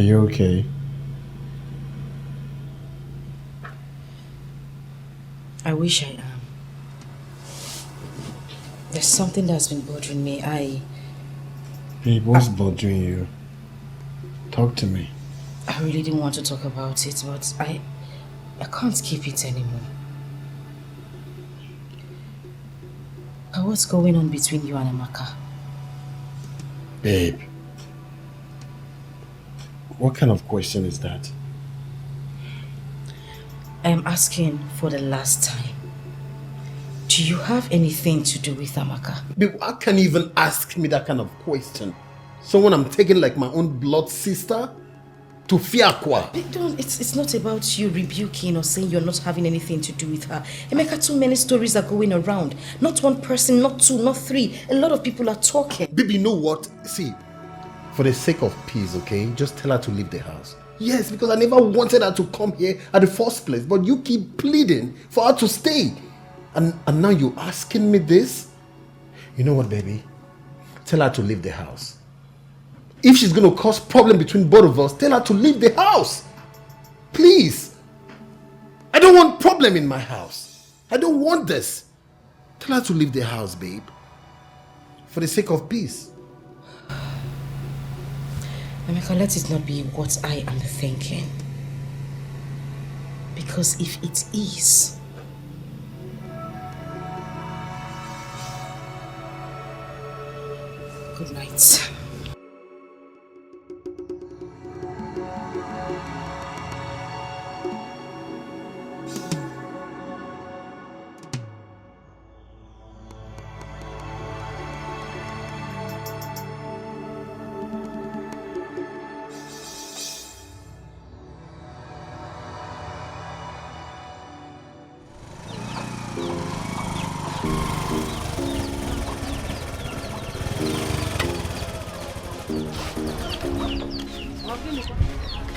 you okay? I wish I am. There's something that's been bothering me. Babe, what's bothering you? Talk to me. I really didn't want to talk about it, but I can't keep it anymore. What's going on between you and Amaka? Babe, what kind of question is that? I am asking for the last time. Do you have anything to do with Amaka? Babe, how can you even ask me that kind of question? Someone I'm taking like my own blood sister? To Fiakwa? It's not about you rebuking or saying you're not having anything to do with her. Emeka, too many stories are going around. Not one person, not two, not three. A lot of people are talking. Baby, you know what? See, for the sake of peace, okay? Just tell her to leave the house. Yes, because I never wanted her to come here at the first place. But you keep pleading for her to stay. And now you're asking me this? You know what, baby? Tell her to leave the house. If she's going to cause problem between both of us, tell her to leave the house. Please. I don't want problem in my house. I don't want this. Tell her to leave the house, babe. For the sake of peace. Emeka, let it not be what I am thinking. Because if it is, good night.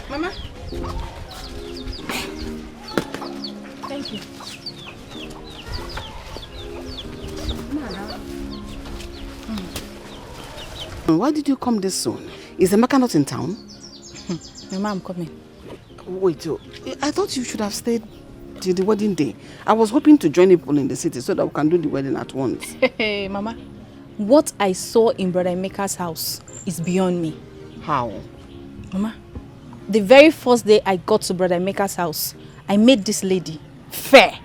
Mama? Thank you. Why did you come this soon? Is Emeka not in town? Mama, I'm coming. Wait, I thought you should have stayed till the wedding day. I was hoping to join people in the city so that we can do the wedding at once. Hey, Mama. What I saw in Brother Emeka's house is beyond me. How? Mama, the very first day I got to Brother Emeka's house, I met this lady, Fair.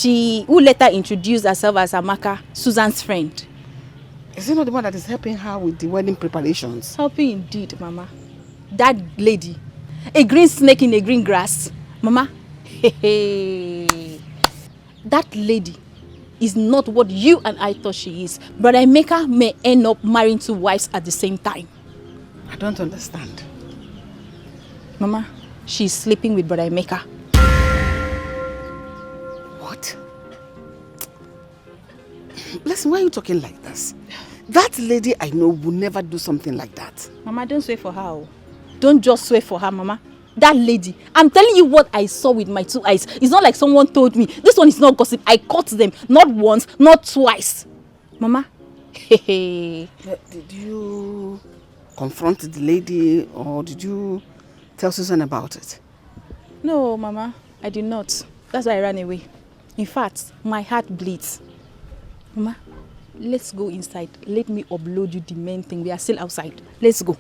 Who later introduced herself as Amaka, Susan's friend. Is it not the one that is helping her with the wedding preparations? Helping indeed, Mama. That lady, a green snake in a green grass. Mama, that lady is not what you and I thought she is. Brother Emeka may end up marrying two wives at the same time. I don't understand. Mama, she's sleeping with Brother Emeka. What? Listen, why are you talking like this? That lady I know will never do something like that. Mama, don't swear for her. Don't just swear for her, Mama. That lady, I'm telling you what I saw with my two eyes. It's not like someone told me. This one is not gossip. I caught them. Not once, not twice. Mama, Did you confront the lady or did you tell Susan about it? No, Mama, I did not. That's why I ran away. In fact, my heart bleeds. Mama, let's go inside. Let me upload you the main thing. We are still outside. Let's go.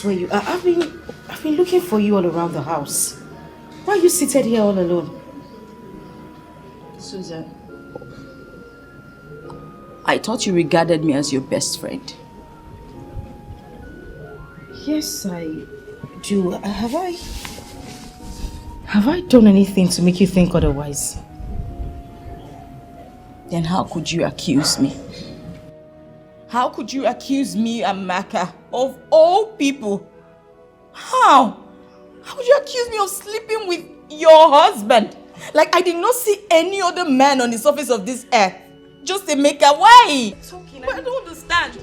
Where you are. I've been looking for you all around the house. Why are you seated here all alone? Susan, I thought you regarded me as your best friend. Yes, I do. Have I done anything to make you think otherwise? Then how could you accuse me? How could you accuse me, Amaka, of all people? How? How could you accuse me of sleeping with your husband? Like I did not see any other man on the surface of this earth. Just Emeka. Why? It's okay. I don't understand.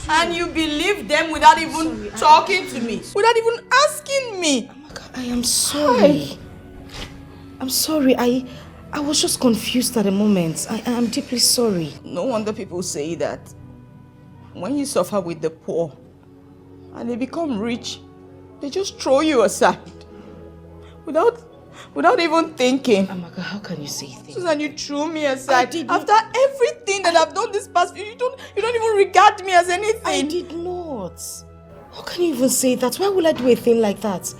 And you believe them without even talking to me. Without even asking me. Amaka, I am sorry. I'm sorry. I was just confused at the moment. I am deeply sorry. No wonder people say that when you suffer with the poor and they become rich, they just throw you aside without even thinking. Amaka, how can you say things? Susan, you threw me aside. After everything that I've done this past few, you don't even regard me as anything. I did not. How can you even say that? Why would I do a thing like that?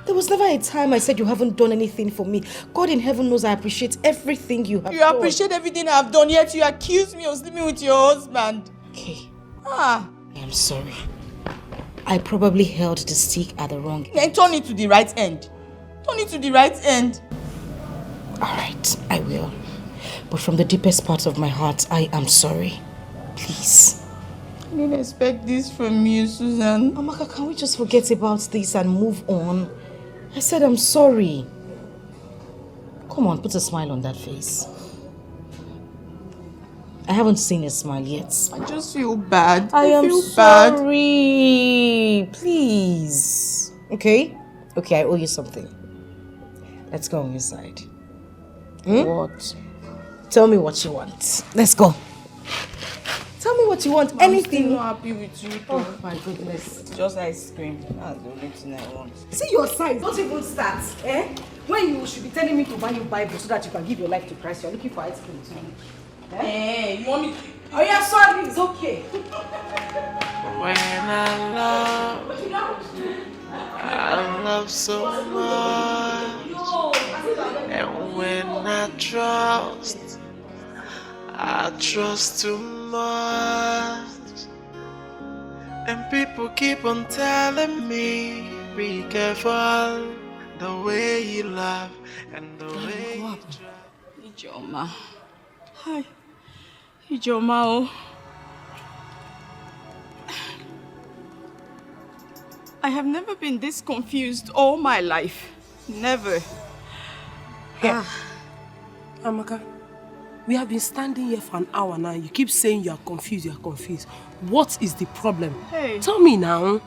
There was never a time I said you haven't done anything for me. God in heaven knows I appreciate everything you have done. You appreciate everything I've done, yet you accuse me of sleeping with your husband. Okay. I am sorry. I probably held the stick at the wrong end. Then turn it to the right end. Turn it to the right end. Alright, I will. But from the deepest part of my heart, I am sorry. Please. I didn't expect this from you, Susan. Amaka, can we just forget about this and move on? I said I'm sorry. Come on, put a smile on that face. I haven't seen a smile yet. I just feel bad. I am feel sorry. Bad. Please. Okay? Okay, I owe you something. Let's go on your side. What? Tell me what you want. Let's go. Tell me what you want. Anything. I'm not happy with you. Oh my goodness. Just ice cream. That's the only thing I want. See your signs. Don't even start. When you should be telling me to buy you Bible so that you can give your life to Christ, you're looking for ice cream too. You want me to... Oh yeah, sorry. It's okay. When I love so much. And when I trust too much. And people keep on telling me, be careful the way you love and the way you try. Ijoma. Hi. Ijoma, oh. I have never been this confused all my life. Never. Amaka, we have been standing here for an hour now. You keep saying you are confused, you are confused. What is the problem? Hey. Tell me now.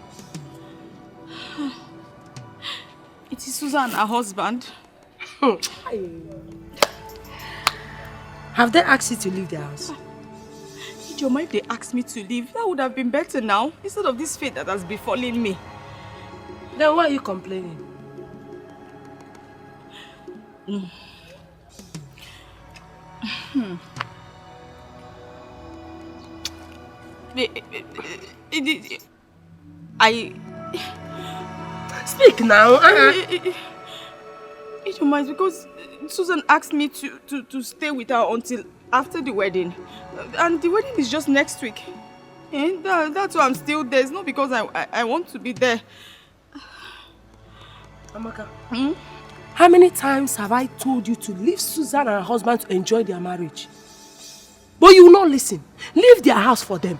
It is Susan, her husband. Have they asked you to leave their house? Ijoma, if they asked me to leave, that would have been better now, instead of this fate that has befallen me. Then why are you complaining? Speak now. Ijoma, it's because Susan asked me to stay with her until after the wedding. And the wedding is just next week. That's why I'm still there. It's not because I want to be there. Amaka, how many times have I told you to leave Susan and her husband to enjoy their marriage? But you will not listen. Leave their house for them.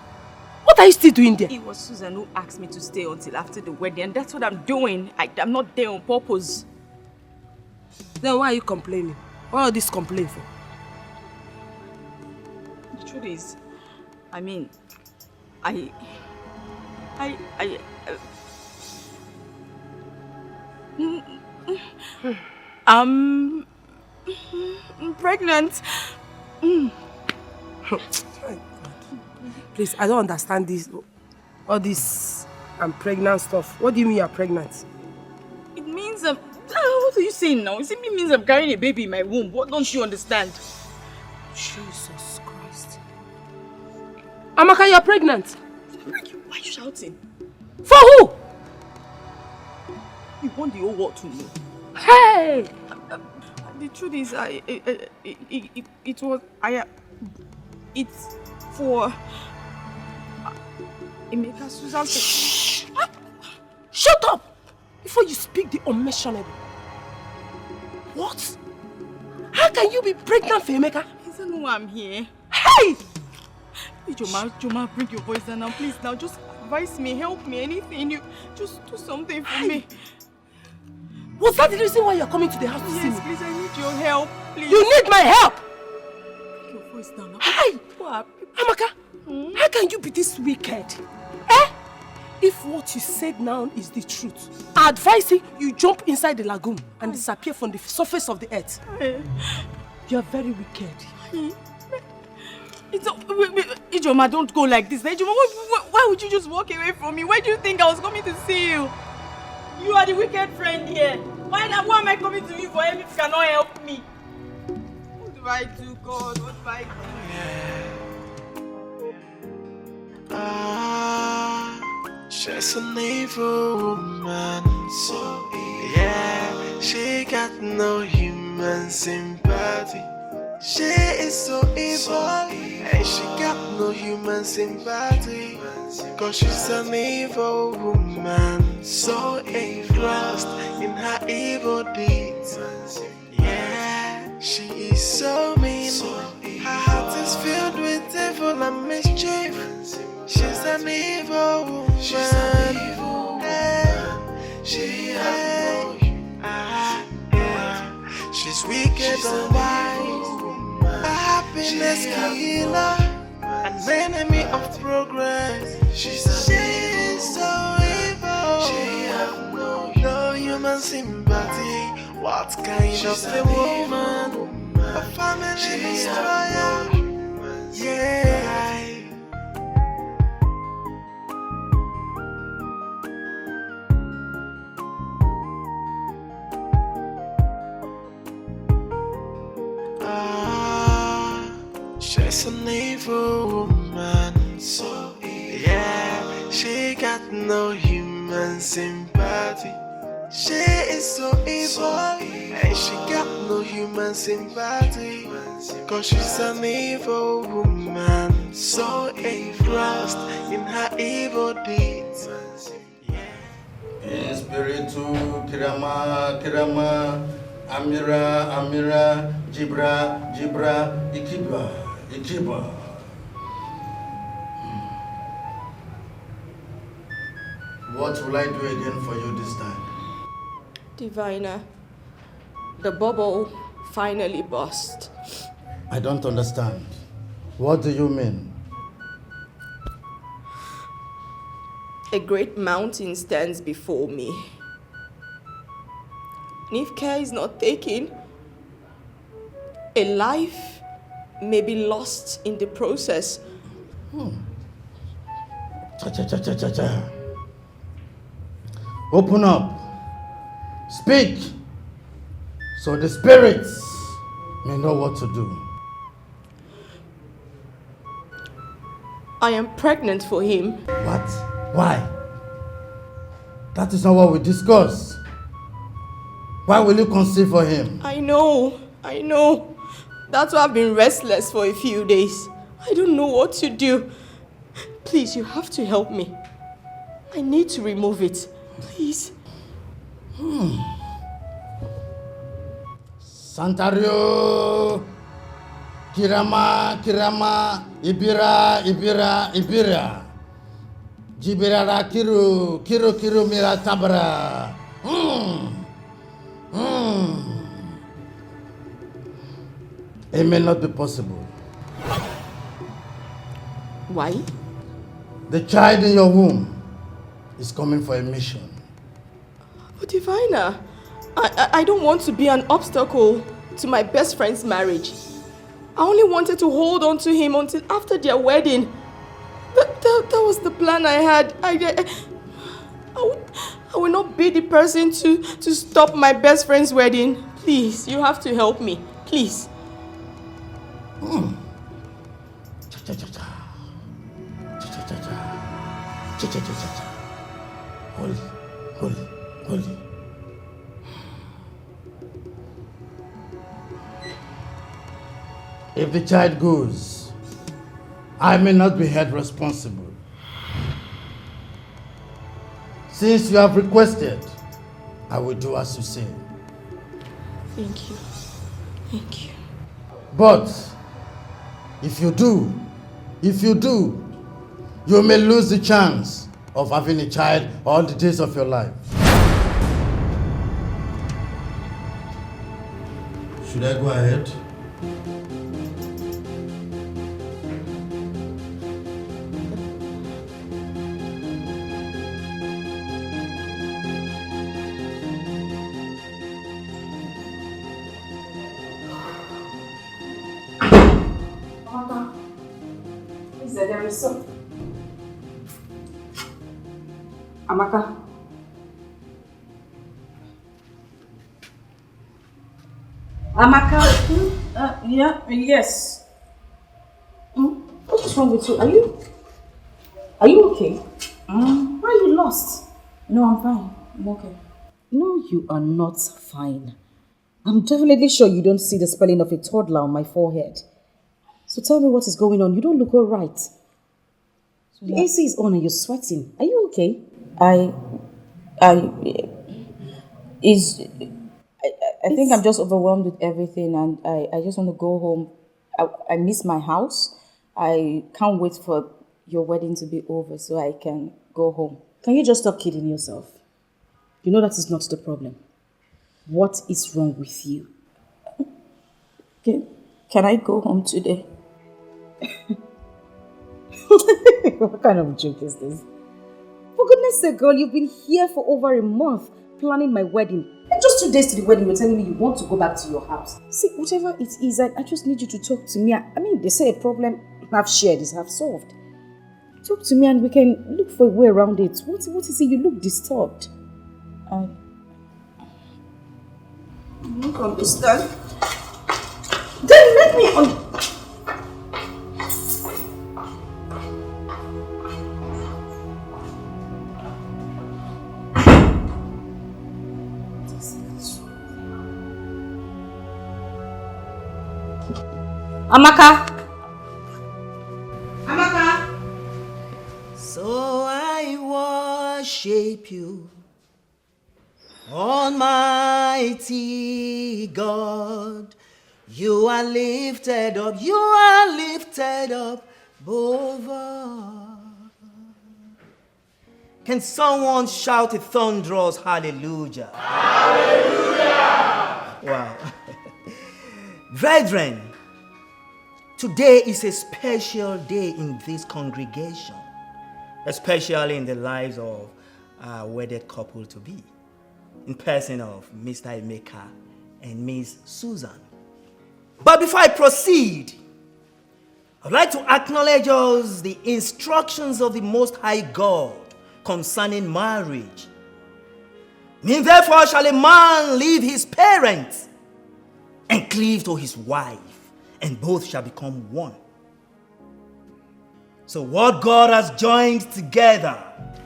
What are you still doing there? It was Susan who asked me to stay until after the wedding, and that's what I'm doing. I'm not there on purpose. Then why are you complaining? What are this complaint for? The truth is, I mean, I'm pregnant. Please, I don't understand this. All this I'm pregnant stuff. What do you mean you're pregnant? It means what are you saying now? It simply means I'm carrying a baby in my womb. What don't you understand? Jesus Christ. Amaka, you're pregnant. Why are you shouting? For who? You want the whole world to know. Hey! The truth is, it's for Emeka Susan. Shh! Shut up! Before you speak the unmentionable. What? How can you be pregnant for Emeka? doesn't know I'm here. Hey! Joma, bring your voice down now, please. Now, just advise me, help me, anything. You just do something for me. Was that the reason why you're coming to the house to see me? Yes, please, I need your help, please. You need my help! Bring your voice down now. Hey! What? Amaka, how can you be this wicked? Eh? If what you said now is the truth, I advise you jump inside the lagoon and disappear from the surface of the earth. You are very wicked. Ijoma, don't go like this. Ijoma, why would you just walk away from me? Why do you think I was coming to see you? You are the wicked friend here. Why am I coming to you for help if you cannot help me? What do I do, God? What do I do? She's an evil woman, so evil. Yeah, she got no human sympathy. She is so evil, and she got no human sympathy. Cause she's an evil woman, so engrossed in her evil deeds. Yeah, she is so mean. Her heart is filled with evil and mischief. She's an evil woman. She's an evil woman. She has no she's wicked and wise. A happiness killer, an enemy of progress. She's so evil. She has no human sympathy. What kind of a woman? A family destroyer. Yeah. She's an evil woman, so evil. Yeah, she got no human sympathy. She is so evil, and she got no human sympathy. Cause she's an evil woman, so engrossed in her evil deeds. Espiritu, Kirama, Amira, Jibra, Ikiba. What will I do again for you this time? Diviner, the bubble finally burst. I don't understand. What do you mean? A great mountain stands before me. And if care is not taken, a life may be lost in the process. Cha. Open up. Speak. So the spirits may know what to do. I am pregnant for him. What? Why? That is not what we discussed. Why will you conceive for him? I know. That's why I've been restless for a few days. I don't know what to do. Please, you have to help me. I need to remove it. Please. Santario, Kirama, Ibira. Jibirara Kiru Mira Tabara. It may not be possible. Why? The child in your womb is coming for a mission. But Divina, I don't want to be an obstacle to my best friend's marriage. I only wanted to hold on to him until after their wedding. That was the plan I had. I will not be the person to stop my best friend's wedding. Please, you have to help me. Please. Holy. If the child goes, I may not be held responsible. Since you have requested, I will do as you say. Thank you. But If you do, you may lose the chance of having a child all the days of your life. Should I go ahead? There is something. Amaka. Amaka. Yes. What is wrong with you? Are you okay? Why are you lost? No, I'm fine. I'm okay. No, you are not fine. I'm definitely sure you don't see the spelling of a toddler on my forehead. So tell me what is going on. You don't look all right. The AC is on and you're sweating. Are you okay? I think I'm just overwhelmed with everything, and I just want to go home. I miss my house. I can't wait for your wedding to be over so I can go home. Can you just stop kidding yourself? You know that is not the problem. What is wrong with you? Can I go home today? What kind of joke is this? For goodness sake, girl, you've been here for over a month planning my wedding. And just 2 days to the wedding, you're telling me you want to go back to your house. See, whatever it is, I just need you to talk to me. I mean, they say a problem half shared is half solved. Talk to me and we can look for a way around it. What is it? You look disturbed. I don't understand. Then let me on. Amaka. So I worship you, Almighty God. You are lifted up, above all. Can someone shout a thunderous hallelujah? Hallelujah! Wow. Brethren, today is a special day in this congregation, especially in the lives of our wedded couple to be, in person of Mr. Emeka and Miss Susan. But before I proceed, I'd like to acknowledge us the instructions of the Most High God concerning marriage. Therefore shall a man leave his parents and cleave to his wife, and both shall become one. So what God has joined together,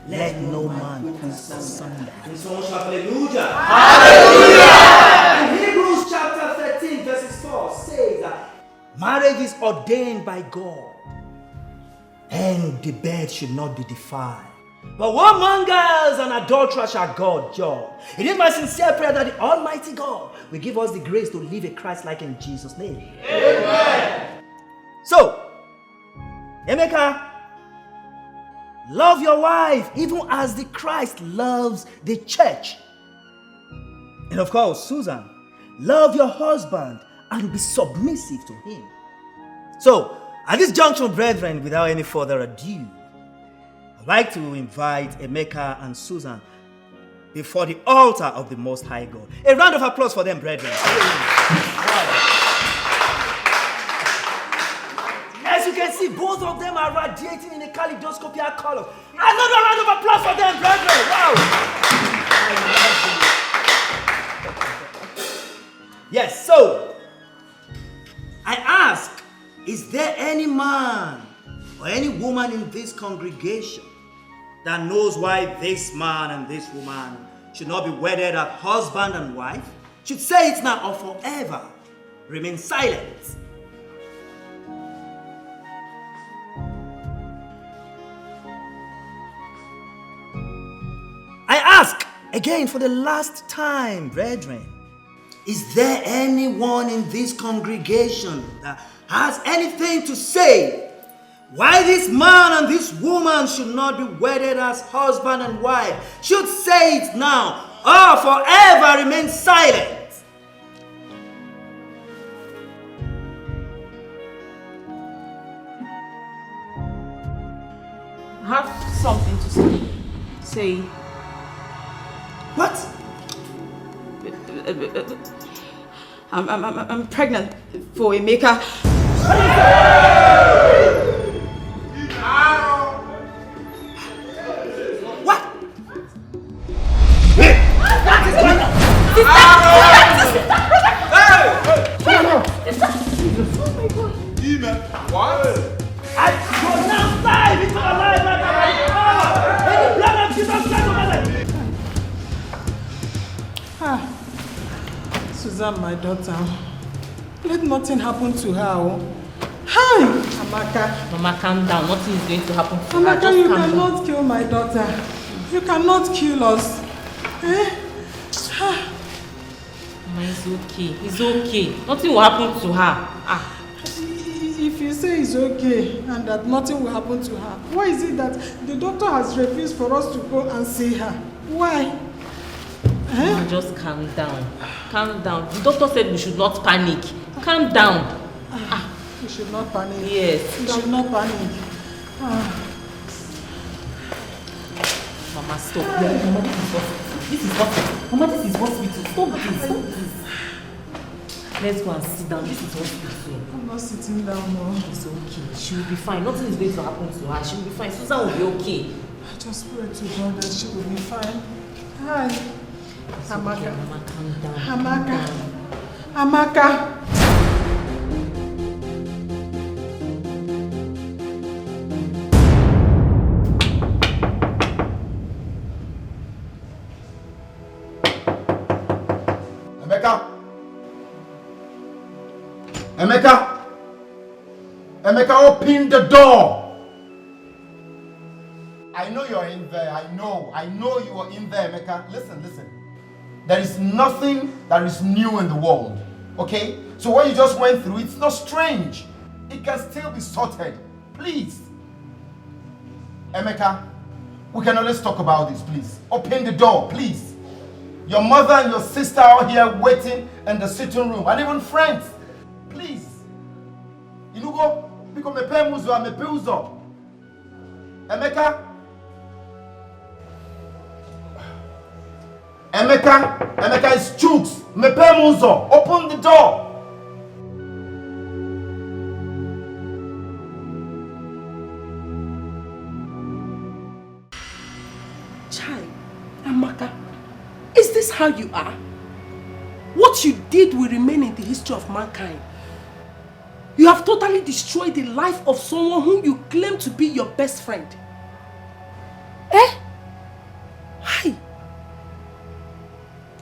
let no man put asunder. Hallelujah! Hallelujah! In Hebrews chapter 13 verses 4 says that marriage is ordained by God, and the bed should not be defiled. But whoremongers and adulterers shall God judge. It is my sincere prayer that the Almighty God will give us the grace to live a Christ-like in Jesus' name. Amen. So, Emeka, love your wife even as the Christ loves the church. And of course, Susan, love your husband and be submissive to him. So, at this junction, brethren, without any further ado, I'd like to invite Emeka and Susan before the altar of the Most High God. A round of applause for them, brethren. As you can see, both of them are radiating in a kaleidoscopic color. Another round of applause for them, brethren. Wow. Yes, so I ask, is there any man or any woman in this congregation that knows why this man and this woman should not be wedded as husband and wife? Should say it now or forever remain silent. I ask again for the last time, brethren, is there anyone in this congregation that has anything to say why this man and this woman should not be wedded as husband and wife, should say it now or forever remain silent. I have something to say. Say. What? I'm pregnant for Emeka. What? What? I pronounce life into a life like the blood of Jesus Christ over them. Susan, my daughter, let nothing happen to her. Oh. Hi, Amaka. Mama, calm down. Nothing is going to happen to her. Amaka, Just you calm cannot down. kill my daughter. You cannot kill us. Eh? Mama, it's okay. It's okay. Nothing will happen to her. If you say it's okay and that nothing will happen to her, why is it that the doctor has refused for us to go and see her? Why? Mama, just calm down. Calm down. The doctor said we should not panic. Calm down. We should not panic. Yes. We should not panic. Mama, stop. Mama, this is hospital. Mama, this is hospital. Stop this. Stop this. Let's go and sit down. This is hospital. I'm not sitting down now. It's okay. She will be fine. Nothing is going to happen to her. She will be fine. Susan will be okay. I just pray to God that she will be fine. Hi. It's Amaka. okay, Mama, calm down. Amaka. Amaka. Emeka, open the door. I know you're in there. I know you are in there, Emeka. Listen. There is nothing that is new in the world, okay? So what you just went through, it's not strange. It can still be sorted. Please. Emeka, we can always talk about this, please. Open the door, please. Your mother and your sister are here waiting in the sitting room, and even friends. Please. Inugo, because me pay muzo, me pay uzo. Emeka is chooks. Me pay muzo. Open the door. Child, Amaka, is this how you are? What you did will remain in the history of mankind. You have totally destroyed the life of someone whom you claim to be your best friend. Hi.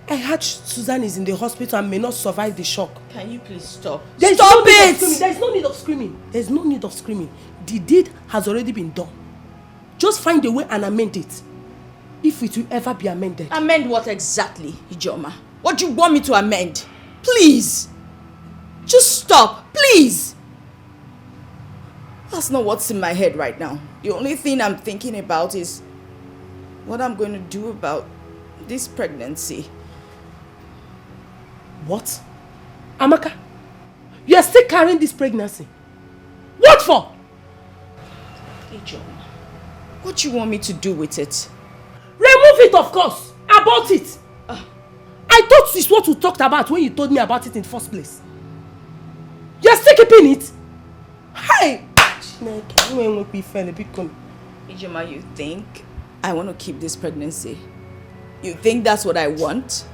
I heard Susan is in the hospital and may not survive the shock. Can you please stop? Stop it! There's no need of screaming. There's no need of screaming. The deed has already been done. Just find a way and amend it. If it will ever be amended. Amend what exactly, Ijoma? What do you want me to amend? Please! Just stop, please! That's not what's in my head right now. The only thing I'm thinking about is what I'm going to do about this pregnancy. What? Amaka, you are still carrying this pregnancy. What for? Ijoma, what do you want me to do with it? Remove it, of course. Abort it. I thought this is what we talked about when you told me about it in the first place. You are still keeping it? Hey! Ijoma, you think I want to keep this pregnancy? You think that's what I want?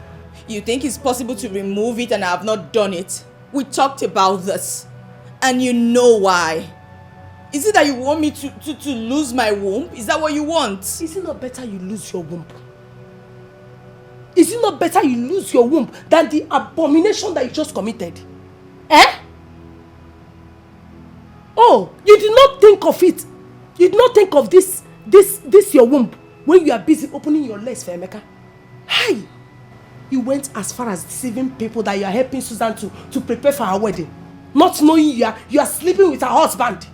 You think it's possible to remove it and I have not done it? We talked about this. And you know why. Is it that you want me to lose my womb? Is that what you want? Is it not better you lose your womb? Is it not better you lose your womb than the abomination that you just committed? Oh, you did not think of it. You did not think of this your womb when you are busy opening your legs for Emeka. Hey! You went as far as deceiving people that you are helping Susan to prepare for her wedding. Not knowing you are sleeping with her husband.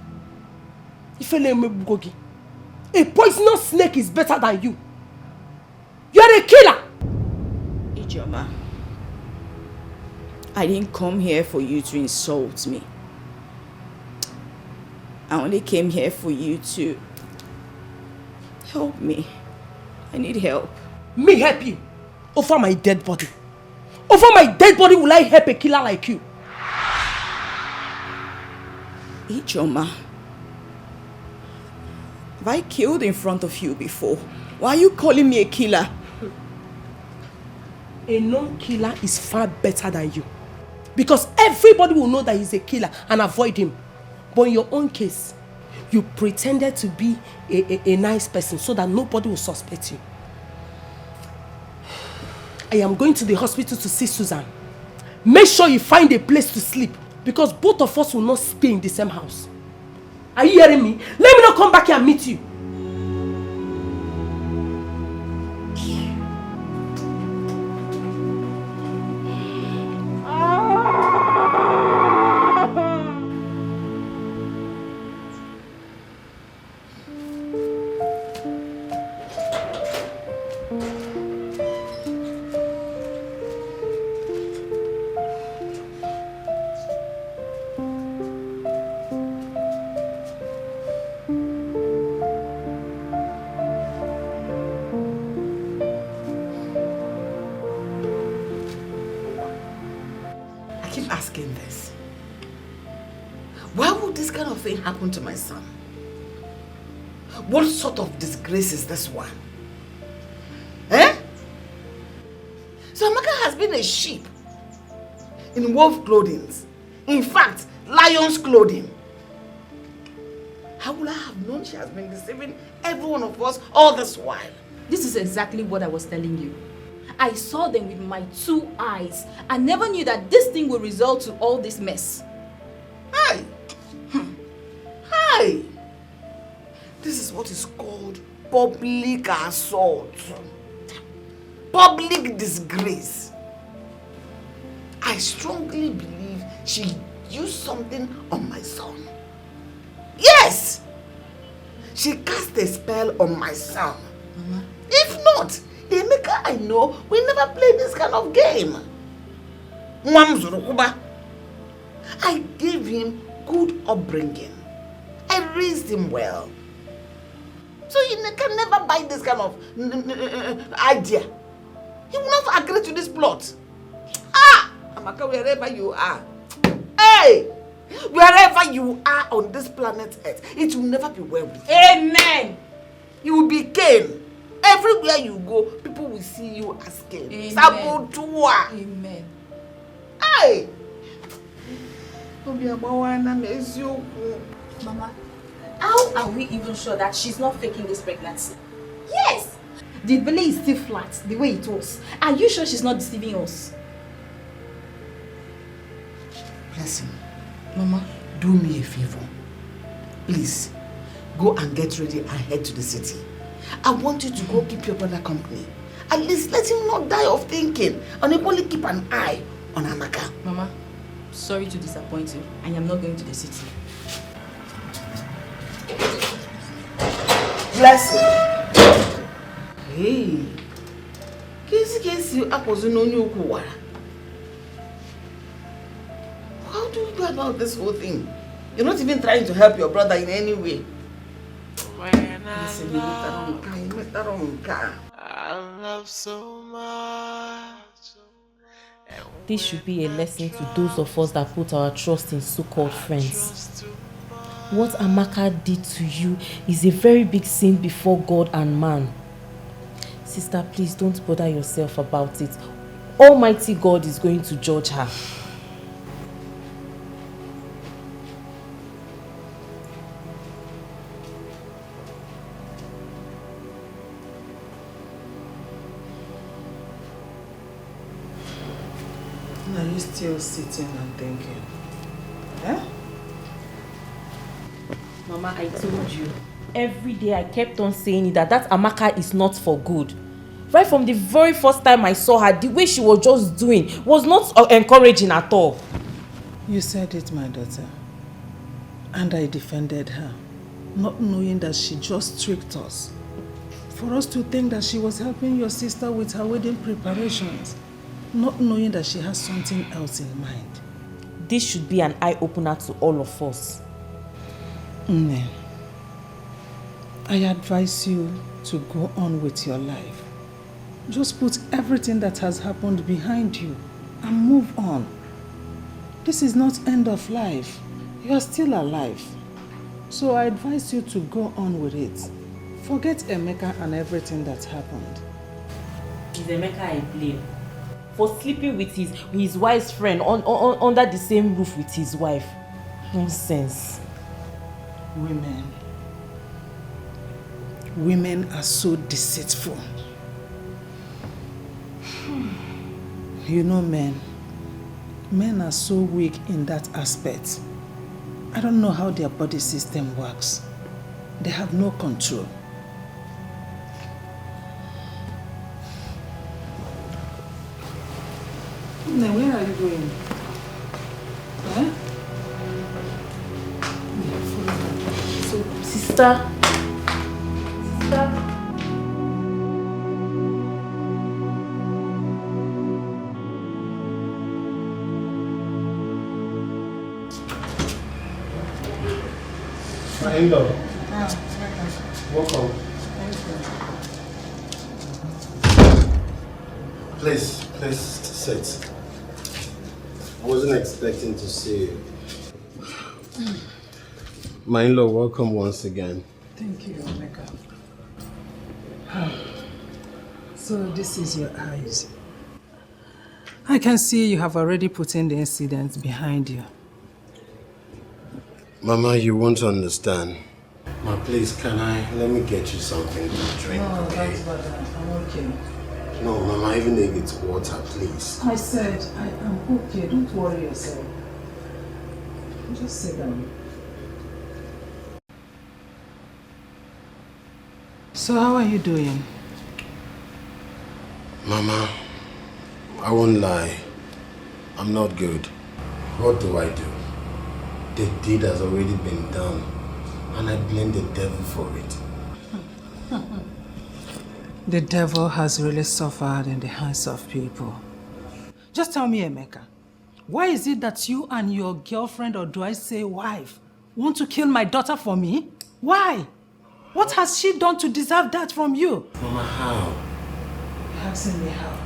A poisonous snake is better than you. You are a killer. Ijoma, I didn't come here for you to insult me. I only came here for you to help me. I need help. Me help you? Over my dead body? Over my dead body will I help a killer like you? Ijoma, have I killed in front of you before? Why are you calling me a killer? A known killer is far better than you. Because everybody will know that he's a killer and avoid him. But in your own case, you pretended to be a nice person so that nobody will suspect you. I am going to the hospital to see Susan. Make sure you find a place to sleep because both of us will not stay in the same house. Are you hearing me? Let me not come back here and meet you. Happen to my son? What sort of disgrace is this one? So Amaka has been a sheep in wolf clothing. In fact, lion's clothing. How would I have known she has been deceiving every one of us all this while? This is exactly what I was telling you. I saw them with my 2 eyes. I never knew that this thing would result to all this mess. Hey! This is what is called public assault. Public disgrace. I strongly believe she used something on my son. Yes! She cast a spell on my son. If not, Emeka I know will never play this kind of game. I gave him good upbringing. I raised him well. So he can never buy this kind of idea. He will not agree to this plot. Amaka, wherever you are. Hey! Wherever you are on this planet Earth, it will never be well with you. Amen! You will be Cain. Everywhere you go, people will see you as Cain. Amen. Amen. Hey! Mama, how are we even sure that she's not faking this pregnancy? Yes! The belly is still flat, the way it was. Are you sure she's not deceiving us? Listen, Mama, do me a favor. Please, go and get ready and head to the city. I want you to go keep your brother company. At least let him not die of thinking. And only keep an eye on Amaka. Mama, sorry to disappoint you. I am not going to the city. Bless you. Hey. How do you go about this whole thing? You're not even trying to help your brother in any way. Listen, I love so much. This should be a lesson to those of us that put our trust in so-called friends. What Amaka did to you is a very big sin before God and man. Sister, please don't bother yourself about it. Almighty God is going to judge her. Are you still sitting and thinking? Eh? Mama, I told you. Every day I kept on saying that Amaka is not for good. Right from the very first time I saw her, the way she was just doing was not encouraging at all. You said it, my daughter. And I defended her, not knowing that she just tricked us. For us to think that she was helping your sister with her wedding preparations, not knowing that she has something else in mind. This should be an eye-opener to all of us. Nne, I advise you to go on with your life. Just put everything that has happened behind you and move on. This is not end of life. You are still alive. So I advise you to go on with it. Forget Emeka and everything that happened. It's Emeka I blame for sleeping with his wife's friend under the same roof with his wife. Nonsense. Women are so deceitful. You know men are so weak in that aspect. I don't know how their body system works. They have no control. Now, where are you going? Huh? So, sister. My in-law. Welcome. Please sit. I wasn't expecting to see you. My in-law, welcome once again. Thank you, Emeka. So this is your eyes. I can see you have already put in the incident behind you. Mama, you won't understand. Ma, please, let me get you something to drink? No, okay? that's better. I'm okay. No, Mama, even if it's water, please. I said, I am okay. Don't worry yourself. Just sit down. So how are you doing? Mama, I won't lie. I'm not good. What do I do? The deed has already been done, and I blame the devil for it. The devil has really suffered in the hands of people. Just tell me, Emeka, why is it that you and your girlfriend, or do I say wife, want to kill my daughter for me? Why? What has she done to deserve that from you? Mama, how? You're asking me how?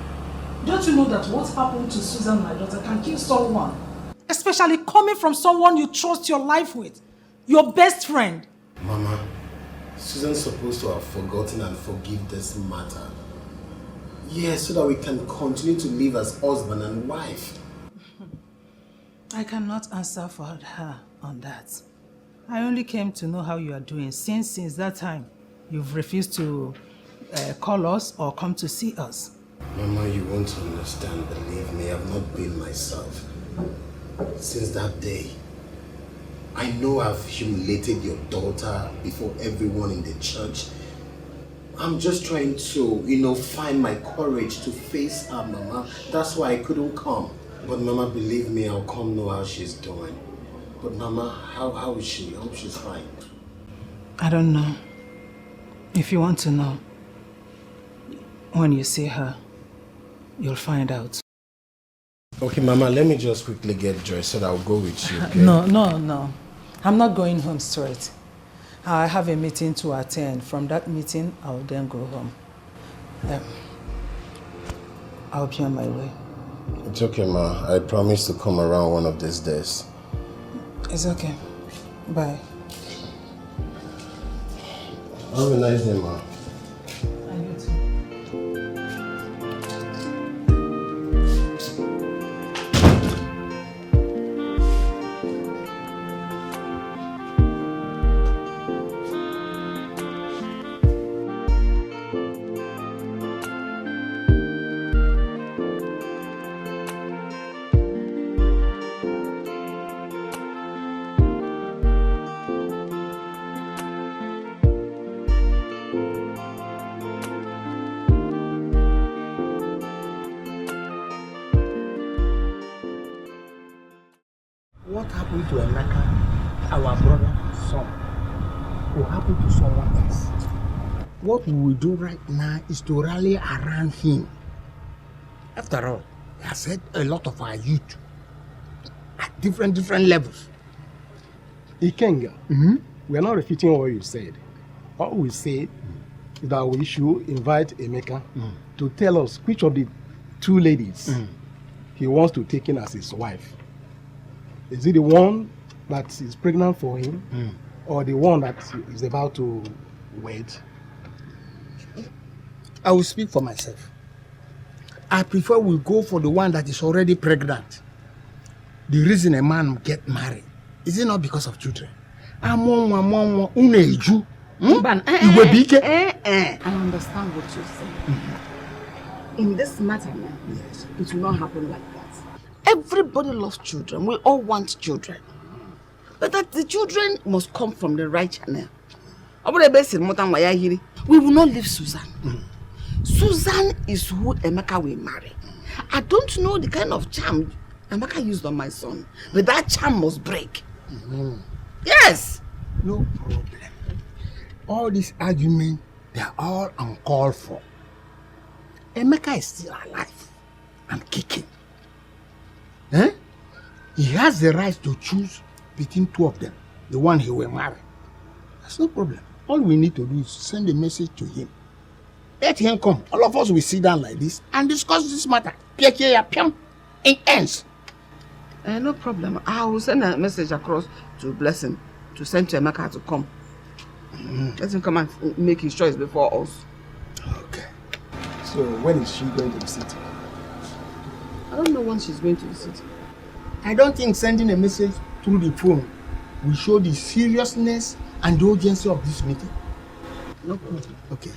Don't you know that what happened to Susan, my daughter, can kill someone? Especially coming from someone you trust your life with. Your best friend. Mama, Susan's supposed to have forgotten and forgive this matter. Yes, so that we can continue to live as husband and wife. I cannot answer for her on that. I only came to know how you are doing since that time you've refused to call us or come to see us. Mama, you won't understand. Believe me, I've not been myself. Since that day, I know I've humiliated your daughter before everyone in the church. I'm just trying to, find my courage to face her, Mama. That's why I couldn't come. But Mama, believe me, I'll come know how she's doing. But Mama, how is she? I hope she's fine. I don't know. If you want to know, when you see her, you'll find out. Okay, Mama, let me just quickly get dressed so that I'll go with you, okay? No. I'm not going home straight. I have a meeting to attend. From that meeting, I'll then go home. I'll be on my way. It's okay, Ma. I promise to come around one of these days. It's okay. Bye. Have a nice day, Ma. And you too. what happened to Emeka, our brother's son, will happen to someone else. What we will do right now is to rally around him. After all, he has had a lot of our youth at different levels. Ikenga, we are not repeating what you said. What we said is that we should invite Emeka to tell us which of the two ladies he wants to take in as his wife. Is it the one that is pregnant for him or the one that is about to wed? I will speak for myself. I prefer we go for the one that is already pregnant. The reason a man get married, is it not because of children? I understand what you're saying. In this matter now, yes, it will not happen like that. Everybody loves children. We all want children. But that the children must come from the right channel. We will not leave Susan. Susan is who Emeka will marry. I don't know the kind of charm Emeka used on my son, but that charm must break. Yes. No problem. All these arguments, they are all uncalled for. Emeka is still alive and kicking. He has the right to choose between two of them, the one he will marry. That's no problem. All we need to do is send a message to him. Let him come. All of us will sit down like this and discuss this matter. It ends. No problem. I will send a message across to Blessing to send to Emeka to come. Let him come and make his choice before us. Okay. So when is she going to the city? I don't know when she's going to the city. I don't think sending a message through the phone will show the seriousness and the urgency of this meeting. No problem. Okay.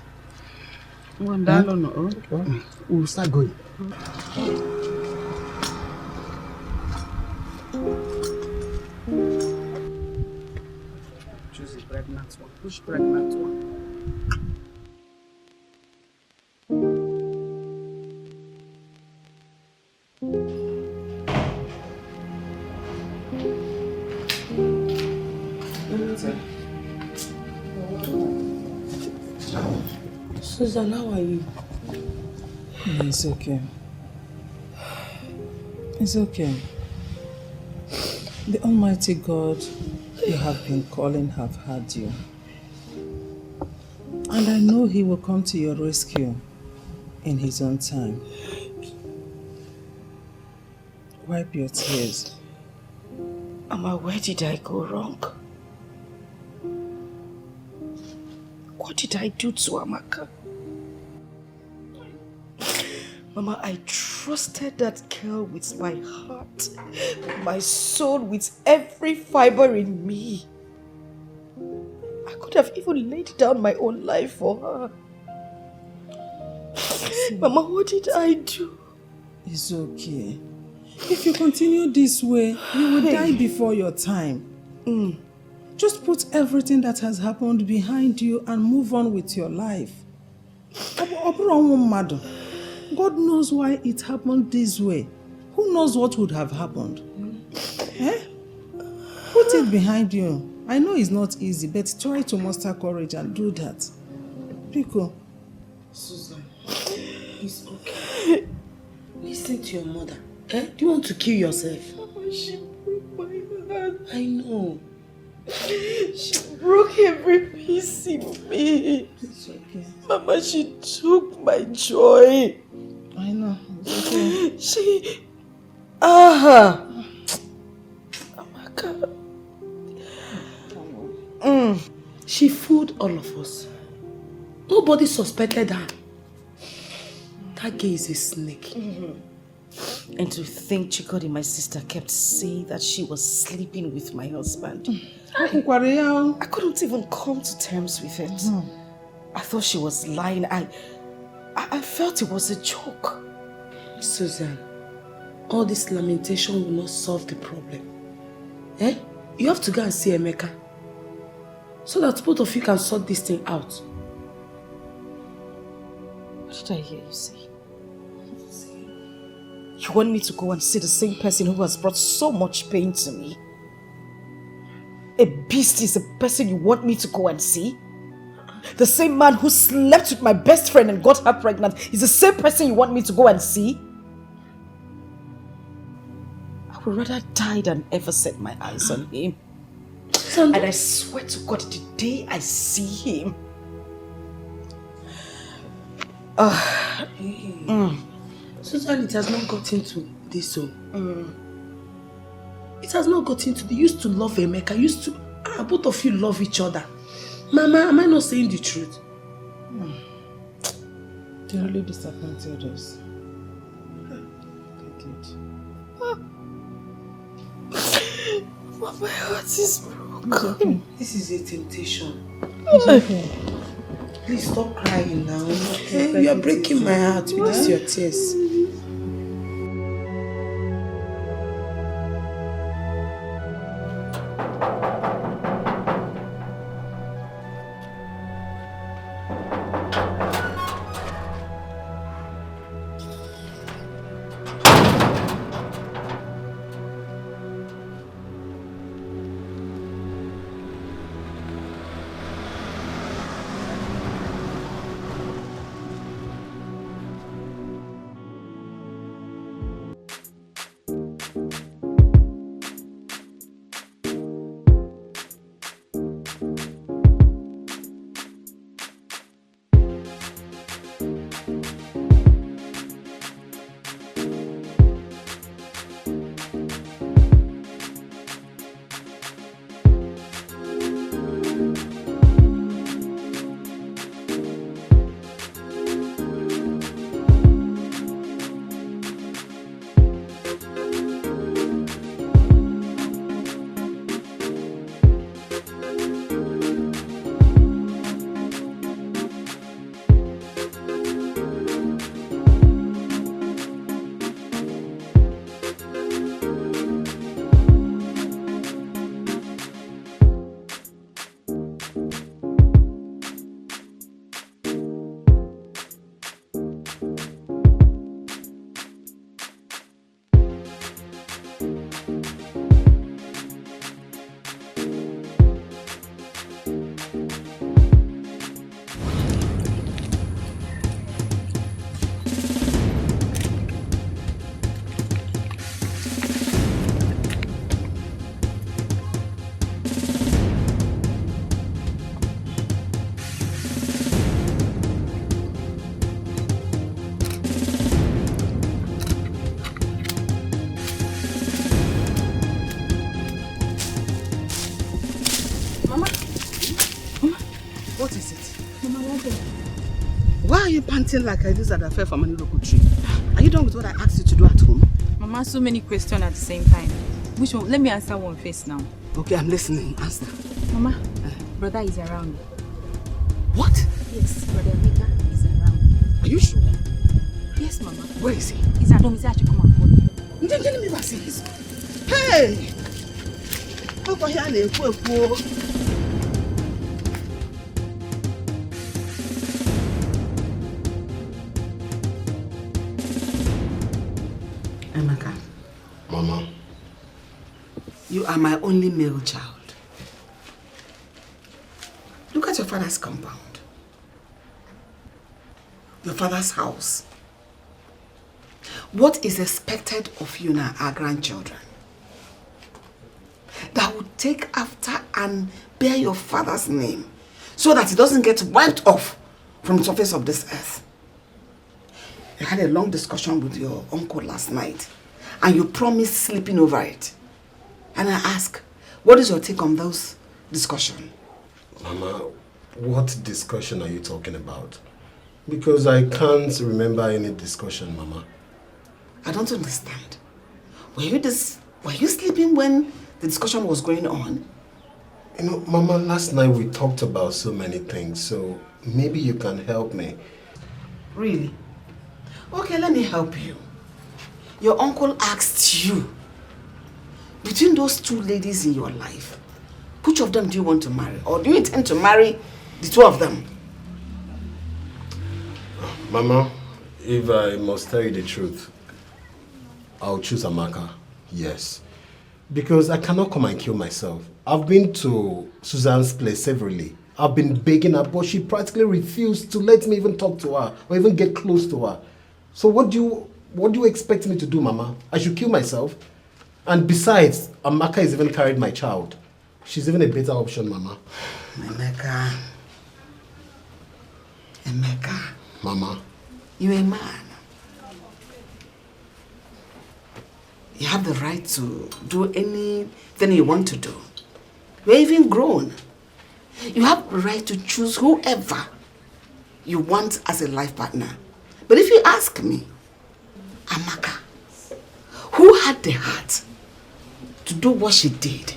We'll start going. Choose a pregnant one. Push pregnant one. Susan, how are you? It's okay. It's okay. The Almighty God you have been calling have heard you. And I know He will come to your rescue in His own time. Wipe your tears. Mama, where did I go wrong? What did I do to Amaka? Mama, I trusted that girl with my heart, my soul, with every fiber in me. I could have even laid down my own life for her. Mama, what did I do? It's okay. If you continue this way, you will die before your time. Just put everything that has happened behind you and move on with your life. God knows why it happened this way. Who knows what would have happened? Put it behind you. I know it's not easy, but try to muster courage and do that. Pico. Susan, it's okay. Listen to your mother. Do you want to kill yourself? Mama, she broke my heart. I know. She broke every piece in me. It's okay. Mama, she took my joy. I know. It's okay. She... Amaka. She fooled all of us. Nobody suspected her. That girl is a snake. And to think Chikodi, my sister, kept saying that she was sleeping with my husband. I couldn't even come to terms with it. I thought she was lying. I felt it was a joke. Susan, all this lamentation will not solve the problem. You have to go and see Emeka, so that both of you can sort this thing out. What did I hear you say? You want me to go and see the same person who has brought so much pain to me? A beast is a person you want me to go and see? The same man who slept with my best friend and got her pregnant is the same person you want me to go and see? I would rather die than ever set my eyes on him. And I swear to God, the day I see him... Susan, it has not gotten to this so. It has not gotten to... You used to love Emeka. Used to... both of you love each other. Mama, am I not saying the truth? They really disappointed us. They did. Mama, my heart is broken. Okay. This is a temptation. Okay. Please stop crying now. You are breaking my heart with your tears. Panting like I do that affair from an local tree. Are you done with what I asked you to do at home? Mama, so many questions at the same time. Which one? Let me answer one first now. Okay, I'm listening. Answer. Mama, brother is around. What? Yes, brother Emeka is around. Are you sure? Yes, Mama. Where is he? He's at home. He's actually come and call him. Then let me see this. Hey! Over here, Emeka. Mama. You are my only male child. Look at your father's compound. Your father's house. What is expected of you now, our grandchildren? That would take after and bear your father's name so that it doesn't get wiped off from the surface of this earth. I had a long discussion with your uncle last night and you promised sleeping over it. And I ask, what is your take on those discussions? Mama, what discussion are you talking about? Because I can't remember any discussion, Mama. I don't understand. Were you sleeping when the discussion was going on? You know, Mama, last night we talked about so many things, so maybe you can help me. Really? Okay, let me help you. Your uncle asked you, between those two ladies in your life, which of them do you want to marry? Or do you intend to marry the two of them? Mama, if I must tell you the truth, I'll choose Amaka, yes. Because I cannot come and kill myself. I've been to Suzanne's place severally. I've been begging her, but she practically refused to let me even talk to her or even get close to her. So what do you expect me to do, Mama? I should kill myself? And besides, Amaka has even carried my child. She's even a better option, Mama. Emeka. Mama. You're a man. You have the right to do anything you want to do. You're even grown. You have the right to choose whoever you want as a life partner. But if you ask me, Amaka, who had the heart to do what she did,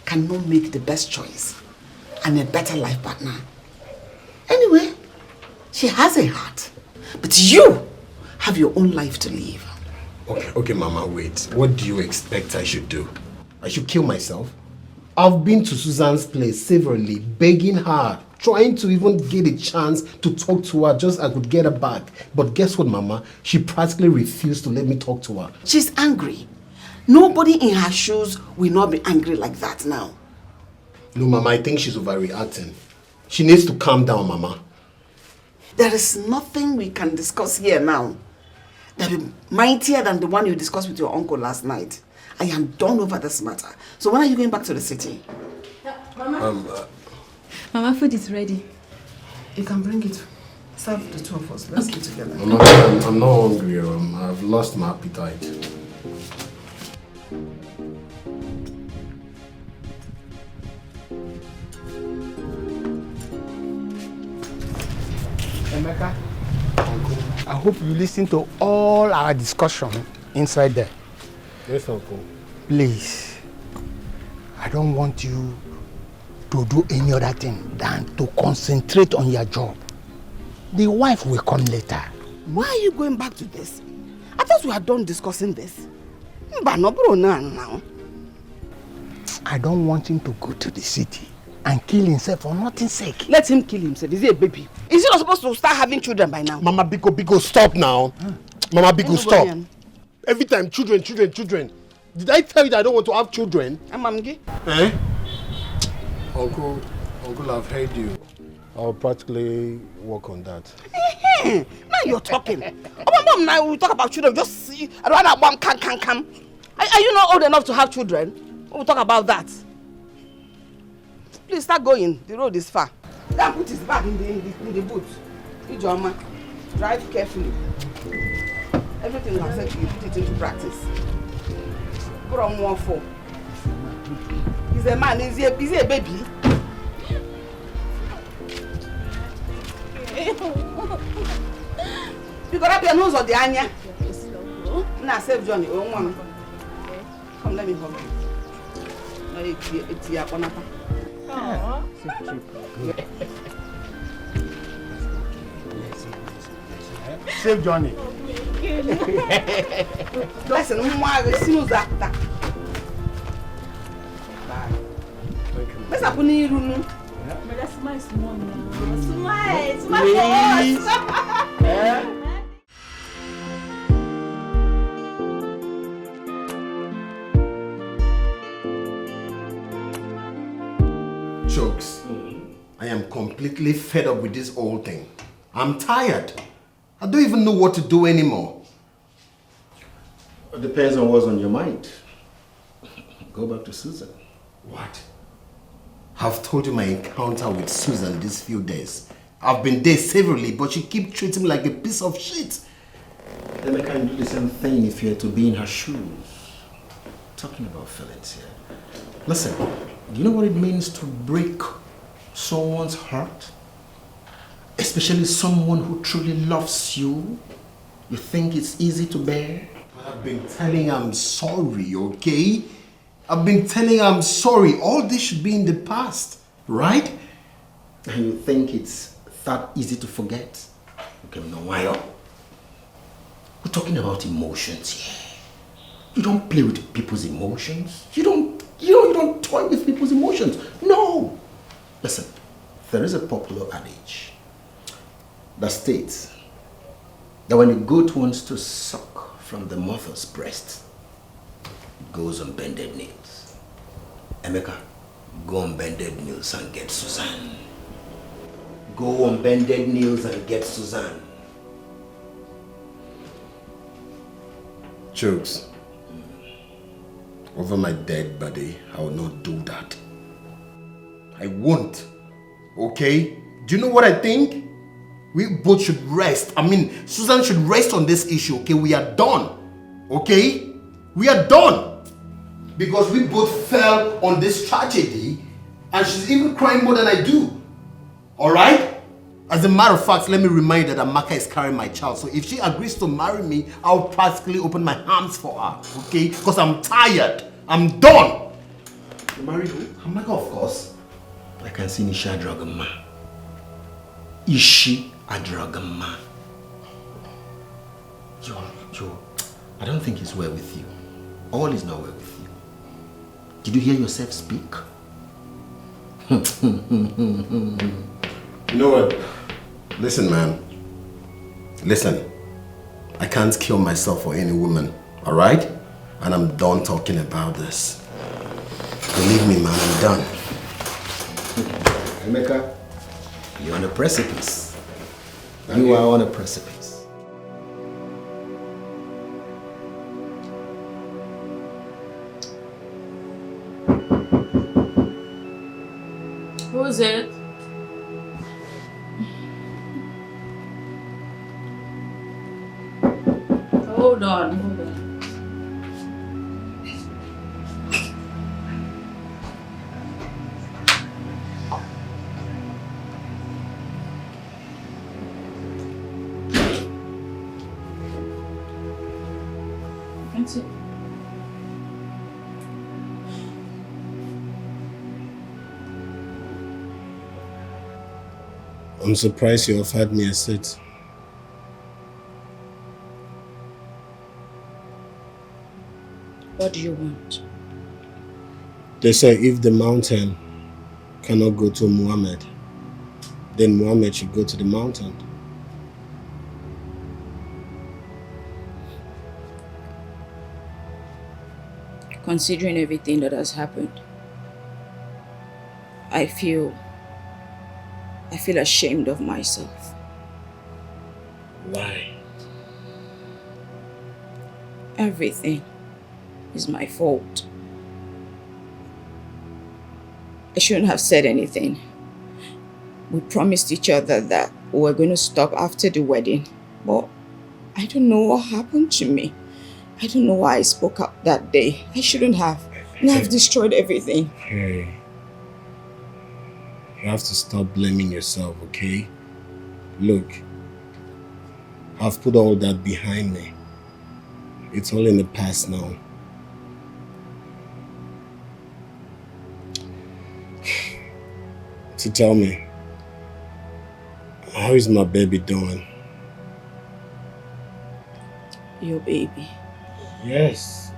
cannot make the best choice and a better life partner. Anyway, she has a heart, but you have your own life to live. Okay, Mama, wait. What do you expect I should do? I should kill myself? I've been to Suzanne's place severally, begging her, trying to even get a chance to talk to her, just I could get her back. But guess what, Mama? She practically refused to let me talk to her. She's angry. Nobody in her shoes will not be angry like that now. No, Mama, I think she's overreacting. She needs to calm down, Mama. There is nothing we can discuss here now that will be mightier than the one you discussed with your uncle last night. I am done over this matter. So when are you going back to the city? Mama. Mama, food is ready. You can bring it. Serve the two of us. Let's eat together. I'm not hungry. I've lost my appetite. Emeka, Uncle, I hope you listen to all our discussion inside there. Yes, Uncle. Please, I don't want you to do any other thing than to concentrate on your job. The wife will come later. Why are you going back to this? I thought we had done discussing this. But no, bro, now. I don't want him to go to the city and kill himself for nothing's sake. Let him kill himself. Is he a baby? Is he not supposed to start having children by now? Mama Biko, stop now. Mama Biko, stop. Every time, children. Did I tell you that I don't want to have children? Amamgi? Eh? Uncle, I've heard you. I'll practically work on that. Now you're talking. Mom, now we talk about children. Just see. I don't want one can. Are you not old enough to have children? We'll talk about that. Please start going. The road is far. Then put his bag in the boot. Ijoma, drive carefully. Everything I've said to you, put it into practice. Put on 1-4. He's a man. Is he a baby? You got up your nose on the anya. Now save Johnny. Come, let me hold you. It's your Bonapa. Save Johnny. Listen, I will see you that. What's happening, Runu? Smile for us. Chokes. I am completely fed up with this whole thing. I'm tired. I don't even know what to do anymore. It depends on what's on your mind. Go back to Susan. What? I've told you my encounter with Susan these few days. I've been there severally, but she keeps treating me like a piece of shit. Then I can do the same thing if you're to be in her shoes. Talking about feelings here. Listen, do you know what it means to break someone's heart? Especially someone who truly loves you. You think it's easy to bear? But I've been telling her I'm sorry, okay? I've been telling her I'm sorry. All this should be in the past, right? And you think it's that easy to forget? Okay, no, why up? We're talking about emotions here. You don't play with people's emotions. You don't toy with people's emotions. No. Listen, there is a popular adage that states that when a goat wants to suck from the mother's breast, goes on bended knees. Emeka, go on bended knees and get Suzanne. Go on bended knees and get Suzanne. Jokes. Over my dead body, I will not do that. I won't. Okay? Do you know what I think? We both should rest. I mean, Susan should rest on this issue, okay? We are done. Okay? We are done. Because we both fell on this tragedy and she's even crying more than I do. Alright? As a matter of fact, let me remind you that Amaka is carrying my child. So if she agrees to marry me, I'll practically open my arms for her. Okay? Because I'm tired. I'm done. You marry who? Amaka, of course. I can see Nisha Dragama. Is she a Dragama? Joe, I don't think it's well with you. All is not well with you. Did you hear yourself speak? You know what? Listen, man. Listen. I can't kill myself for any woman, alright? And I'm done talking about this. Believe me, man, I'm done. Emeka, you're on a precipice. You are on a precipice. Who's it? Hold on. That's it. I'm surprised you offered me a seat. What do you want? They say if the mountain cannot go to Muhammad, then Muhammad should go to the mountain. Considering everything that has happened, I feel ashamed of myself. Why? Everything is my fault. I shouldn't have said anything. We promised each other that we were going to stop after the wedding, but I don't know what happened to me. I don't know why I spoke up that day. I shouldn't have. And I've destroyed everything. Hey, you have to stop blaming yourself, okay? Look, I've put all that behind me. It's all in the past now. So tell me, how is my baby doing? Your baby? Yes.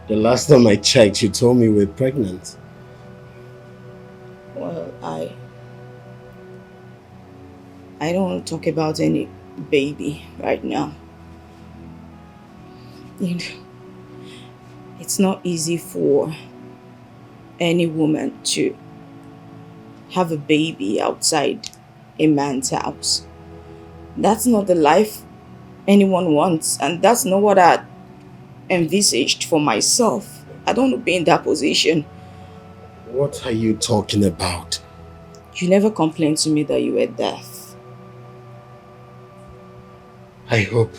The last time I checked, you told me we were pregnant. Well, I don't want to talk about any baby right now. You know, it's not easy for any woman to have a baby outside a man's house. That's not the life anyone wants, and that's not what I envisaged for myself. I don't want to be in that position. What are you talking about? You never complained to me that you were deaf. I hope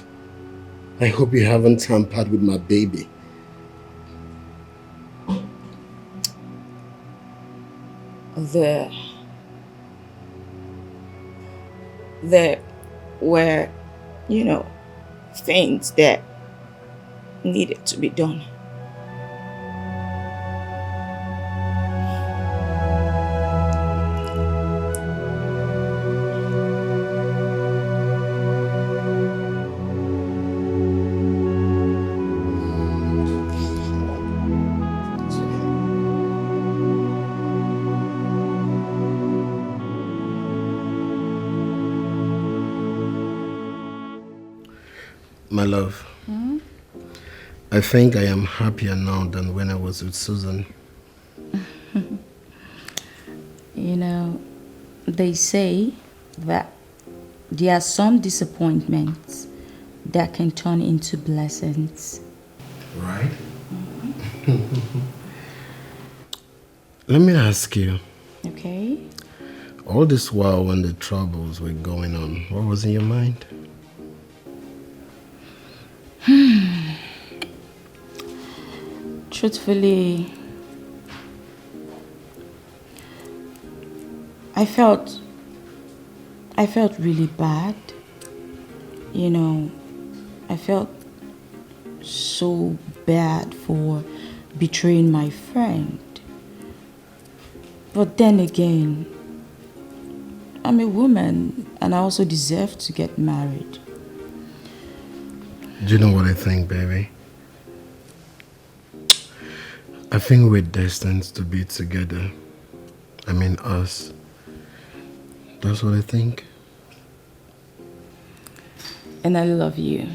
you haven't tampered with my baby. There were, things that needed to be done. My love, I think I am happier now than when I was with Susan. You know, they say that there are some disappointments that can turn into blessings. Right? Let me ask you. Okay. All this while when the troubles were going on, what was in your mind? Truthfully, I felt really bad. You know, I felt so bad for betraying my friend. But then again, I'm a woman and I also deserve to get married. Do you know what I think, baby? I think we're destined to be together. I mean, us. That's what I think. And I love you.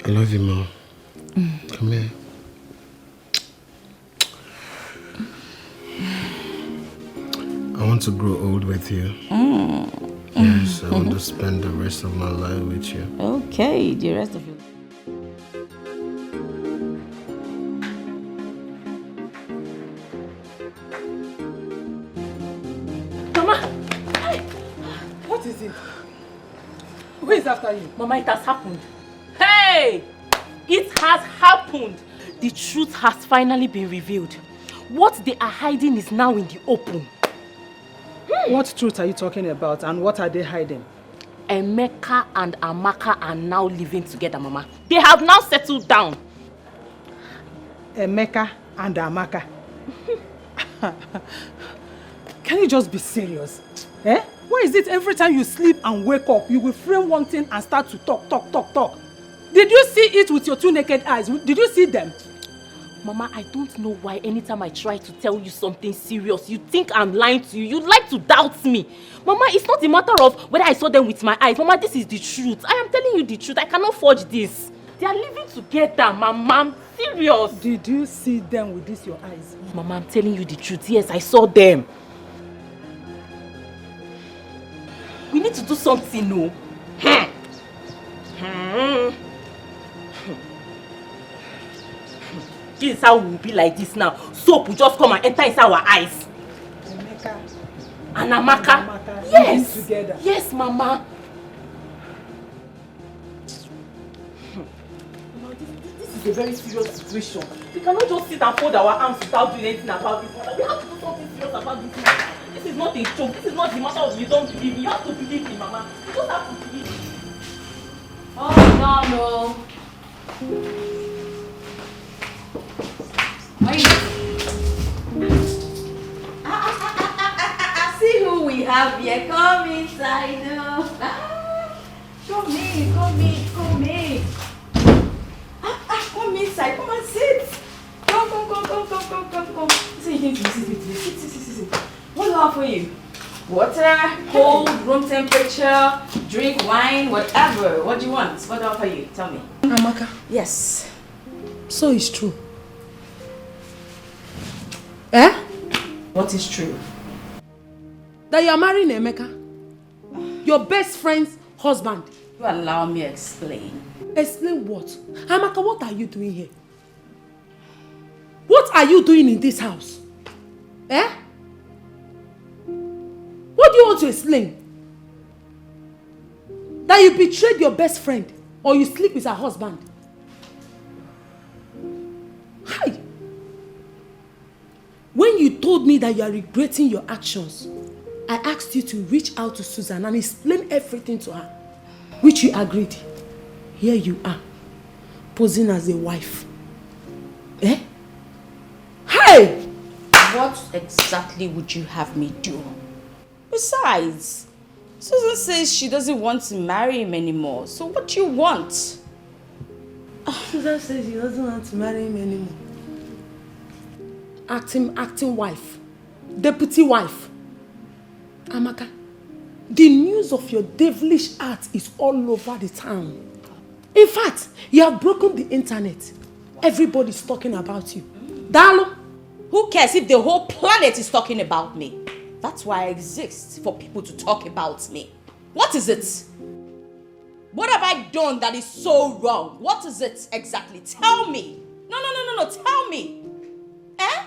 I love you, Mom. Come here. I want to grow old with you. Yes, I want to spend the rest of my life with you. Okay, the rest of you. Mama! What is it? Who is after you? Mama, it has happened. Hey! It has happened. The truth has finally been revealed. What they are hiding is now in the open. What truth are you talking about and what are they hiding? Emeka and Amaka are now living together, Mama. They have now settled down. Emeka and Amaka. Can you just be serious? Eh? Why is it every time you sleep and wake up, you will frame one thing and start to talk? Did you see it with your two naked eyes? Did you see them? Mama, I don't know why anytime I try to tell you something serious, you think I'm lying to you. You like to doubt me. Mama, it's not a matter of whether I saw them with my eyes. Mama, this is the truth. I am telling you the truth. I cannot forge this. They are living together, Mama. I'm serious. Did you see them with this your eyes? Mama, I'm telling you the truth. Yes, I saw them. We need to do something, no? This is how we will be like this now. Soap will just come and enter inside our eyes. Emeka and Amaka. Yes. Together. Yes, Mama. Mama, this is a very serious situation. We cannot just sit and fold our arms without doing anything about this. We have to do something serious about this matter. This is not a joke. This is not the matter of you don't believe me. You have to believe me, Mama. You just have to believe me. Oh, no. See who we have here. Come inside. No. Come in. Come inside. Come and sit. Come. Sit. What do I have for you? Water, cold, room temperature, drink, wine, whatever. What do you want? What do I have for you? Tell me. Amaka. Yes. So it's true. Eh? What is true? That you are marrying Emeka? Your best friend's husband. You allow me to explain. Explain what? Amaka, what are you doing here? What are you doing in this house? Eh? What do you want to explain? That you betrayed your best friend or you sleep with her husband? Hi! When you told me that you are regretting your actions, I asked you to reach out to Susan and explain everything to her, which you agreed. Here you are, posing as a wife. Eh? Hey! What exactly would you have me do? Besides, Susan says she doesn't want to marry him anymore. So what do you want? Susan says she doesn't want to marry him anymore. Acting wife. Deputy wife. Amaka, the news of your devilish act is all over the town. In fact, you have broken the internet. Everybody's talking about you. Dalo? Who cares if the whole planet is talking about me? That's why I exist, for people to talk about me. What is it? What have I done that is so wrong? What is it exactly? Tell me. No, tell me. Eh?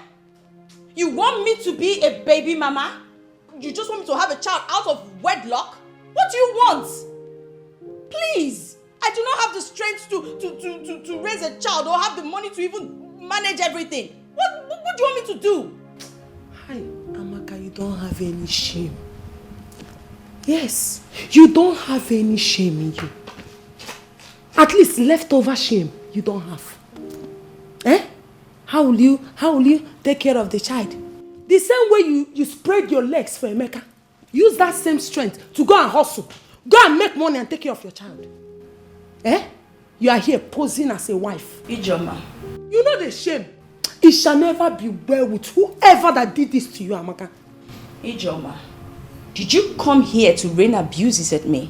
You want me to be a baby mama? You just want me to have a child out of wedlock? What do you want? Please. I do not have the strength to raise a child or have the money to even manage everything. What do you want me to do? Hi, Amaka, you don't have any shame. Yes, you don't have any shame in you. At least leftover shame you don't have. Eh? How will you take care of the child? The same way you spread your legs for Emeka. Use that same strength to go and hustle. Go and make money and take care of your child. Eh? You are here posing as a wife. Ijoma. You know the shame. It shall never be well with whoever that did this to you, Amaka. Ijoma, did you come here to rain abuses at me?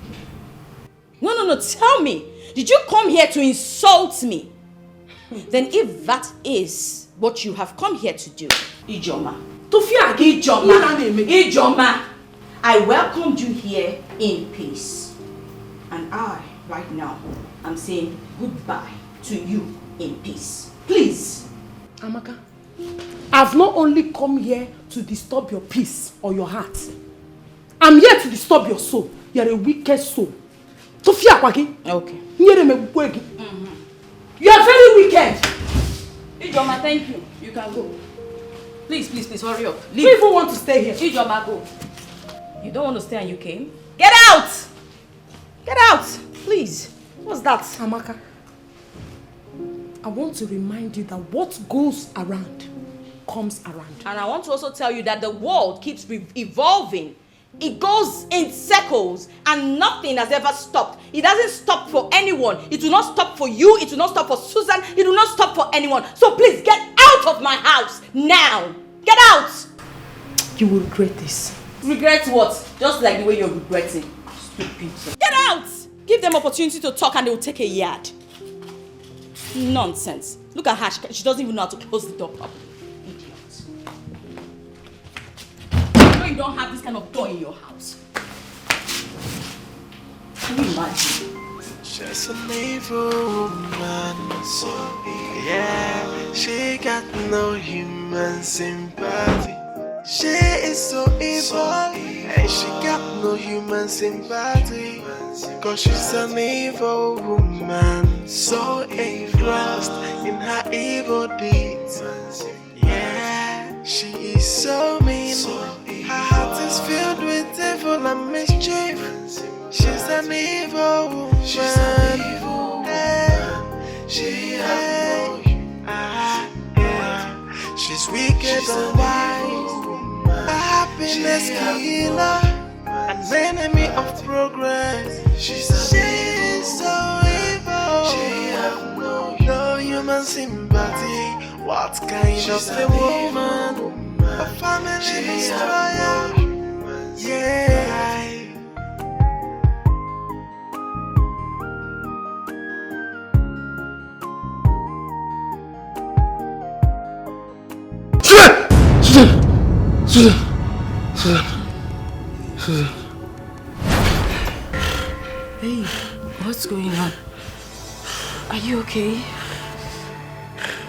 No, tell me. Did you come here to insult me? Then if that is what you have come here to do, Ijoma. Ijoma, I welcomed you here in peace. And I, right now, I'm saying goodbye to you in peace. Please. Amaka, I've not only come here to disturb your peace or your heart. I'm here to disturb your soul. You're a wicked soul. Okay. You are very wicked. Ijoma, thank you. You can go. Please, hurry up. Leave. You even want to stay here? Ijoma, go. You don't want to stay and you came? Get out! Get out! Please. What's that? Amaka, I want to remind you that what goes around comes around. And I want to also tell you that the world keeps evolving. It goes in circles and nothing has ever stopped. It doesn't stop for anyone. It will not stop for you. It will not stop for Susan. It will not stop for anyone. So please get out of my house now. Get out. You will regret this. Regret what? Just like the way you're regretting. Stupid. Get out. Give them opportunity to talk and they will take a yard. Nonsense. Look at her. She doesn't even know how to close the door properly. Idiot. You know you don't have this kind of door in your house. Can you imagine? She's an evil woman, so yeah, she got no human sympathy. She is so evil, and she got no human sympathy. Cause she's an evil woman, so engrossed in her evil deeds. Yeah, she is so mean. Her heart is filled with evil and mischief. She's an evil woman. She's an evil woman. She has no human. She's wicked and wise. A happiness killer, an enemy of progress. She's so evil. She has no human sympathy. What kind of a woman? A family destroyer. Yeah. Susan. Hey, what's going on? Are you okay?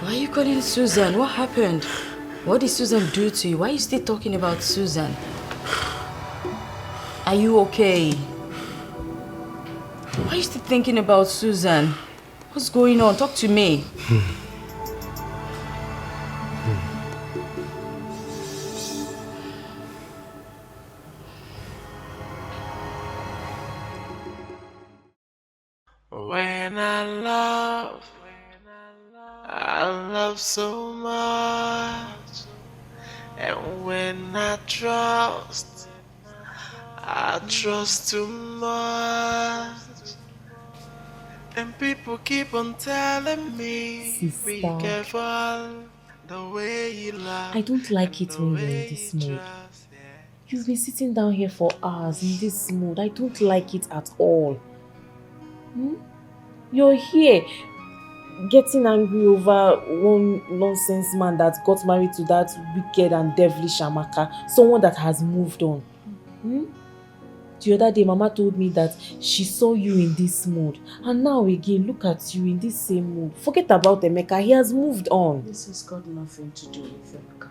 Why are you calling Susan? What happened? What did Susan do to you? Why are you still talking about Susan? Are you okay? Why are you still thinking about Susan? What's going on? Talk to me. When I love so much. And when I trust too much. And people keep on telling me, Sister, be careful the way you love. I don't like it when you're in this mood. You've been sitting down here for hours in this mood. I don't like it at all. You're here getting angry over one nonsense man that got married to that wicked and devilish Amaka, someone that has moved on. The other day, Mama told me that she saw you in this mood, and now again, look at you in this same mood. Forget about Emeka, he has moved on. This has got nothing to do with Emeka.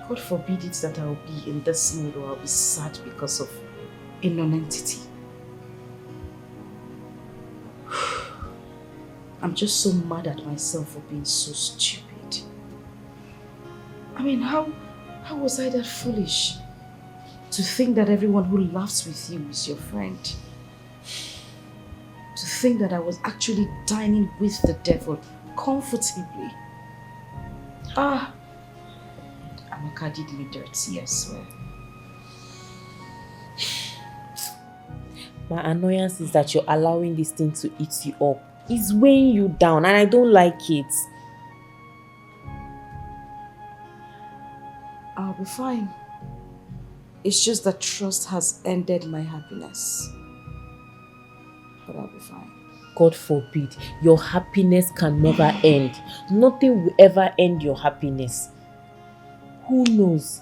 God forbid it that I'll be in this mood or I'll be sad because of a non-entity. I'm just so mad at myself for being so stupid. I mean, how was I that foolish? To think that everyone who laughs with you is your friend. To think that I was actually dining with the devil comfortably. Amaka did me dirty, I swear. My annoyance is that you're allowing this thing to eat you up. It's weighing you down and I don't like it. I'll be fine. It's just that trust has ended my happiness. But I'll be fine. God forbid, your happiness can never end. Nothing will ever end your happiness. Who knows?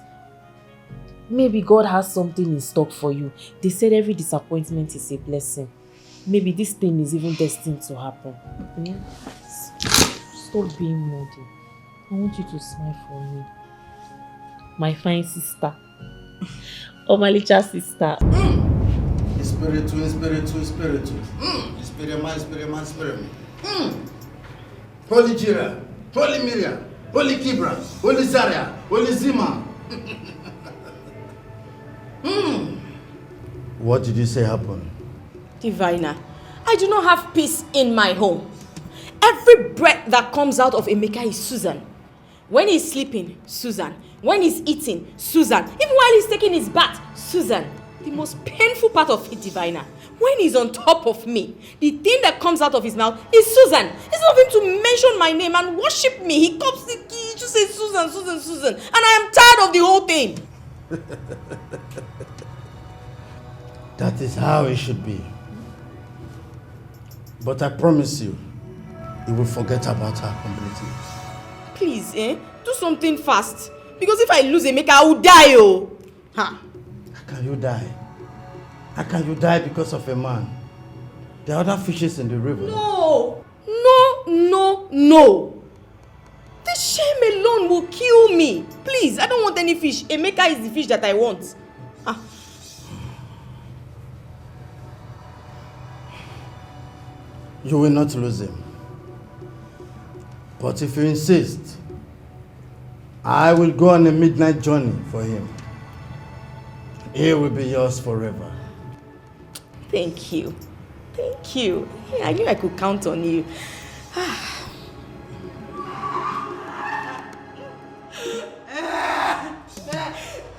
Maybe God has something in stock for you. They said every disappointment is a blessing. Maybe this thing is even destined to happen. Stop being moody. I want you to smile for me. My fine sister. Omalicha sister. Espiritu. Espiritu. Holy Jira, Holy Miriam, Holy Kibra, Holy Zaria, Holy Zima. What did you say happened? Diviner, I do not have peace in my home. Every breath that comes out of Emeka is Susan. When he's sleeping, Susan. When he's eating, Susan. Even while he's taking his bath, Susan. The most painful part of it, Diviner, when he's on top of me, the thing that comes out of his mouth is Susan. He's not going to mention my name and worship me. He just says Susan. And I am tired of the whole thing. That is how it should be. But I promise you, he will forget about her completely. Please, do something fast. Because if I lose Emeka, I will die, oh. How can you die? How can you die because of a man? There are other fishes in the river. No. This shame alone will kill me. Please, I don't want any fish. Emeka is the fish that I want. You will not lose him. But if you insist, I will go on a midnight journey for him. He will be yours forever. Thank you. I knew I could count on you.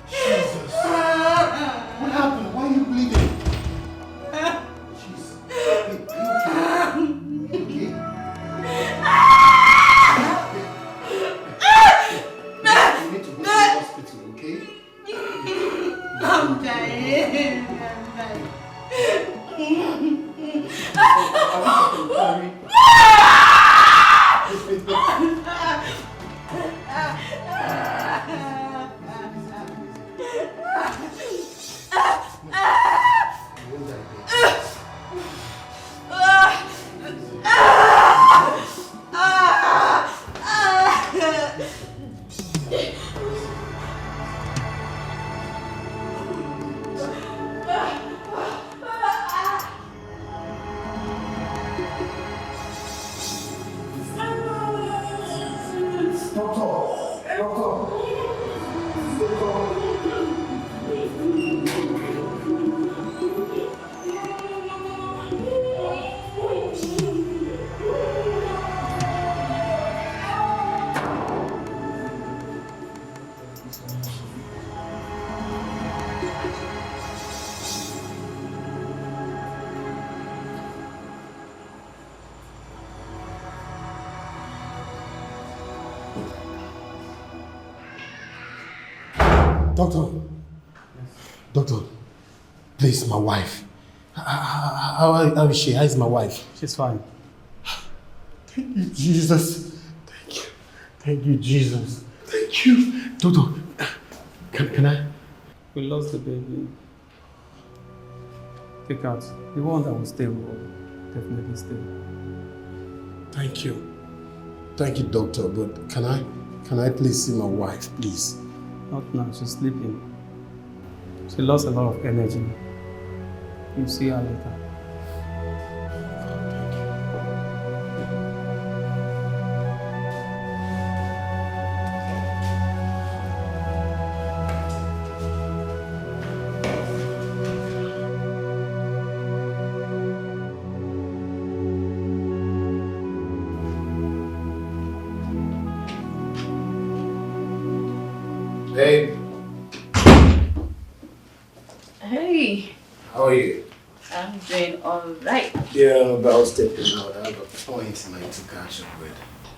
Jesus. What happened? Why are you bleeding? Jesus. You need to go to the hospital, okay? I'm dying. Doctor, please, my wife. How is she? How is my wife? She's fine. Thank you, Jesus. Thank you. Thank you, Jesus. Thank you. Dodo, can I? We lost the baby. Take out. The one that will stay will definitely stay. Thank you. Thank you, doctor. But can I please see my wife, please? Not now. She's sleeping. She lost a lot of energy. You'll see her later. Hey. Hey. How are you? I'm doing alright. Yeah, I'm about stepping out. I have a appointment to catch up with.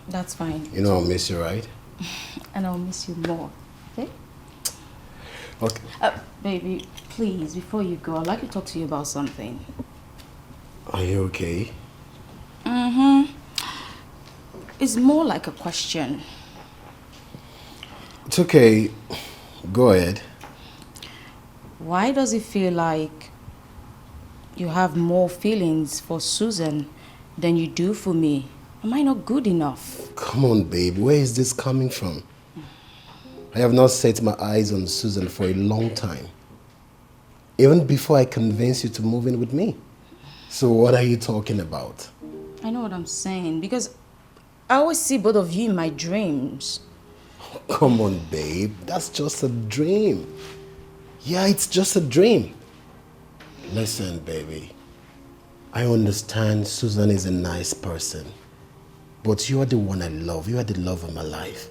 That's fine. You know I'll miss you, right? And I'll miss you more. Okay? Okay. Baby, please, before you go, I'd like to talk to you about something. Are you okay? Mm-hmm. It's more like a question. It's okay. Go ahead. Why does it feel like you have more feelings for Susan than you do for me? Am I not good enough? Come on, babe. Where is this coming from? I have not set my eyes on Susan for a long time. Even before I convinced you to move in with me. So what are you talking about? I know what I'm saying because I always see both of you in my dreams. Come on, babe. That's just a dream. Yeah, it's just a dream. Listen, baby. I understand Susan is a nice person. But you are the one I love. You are the love of my life.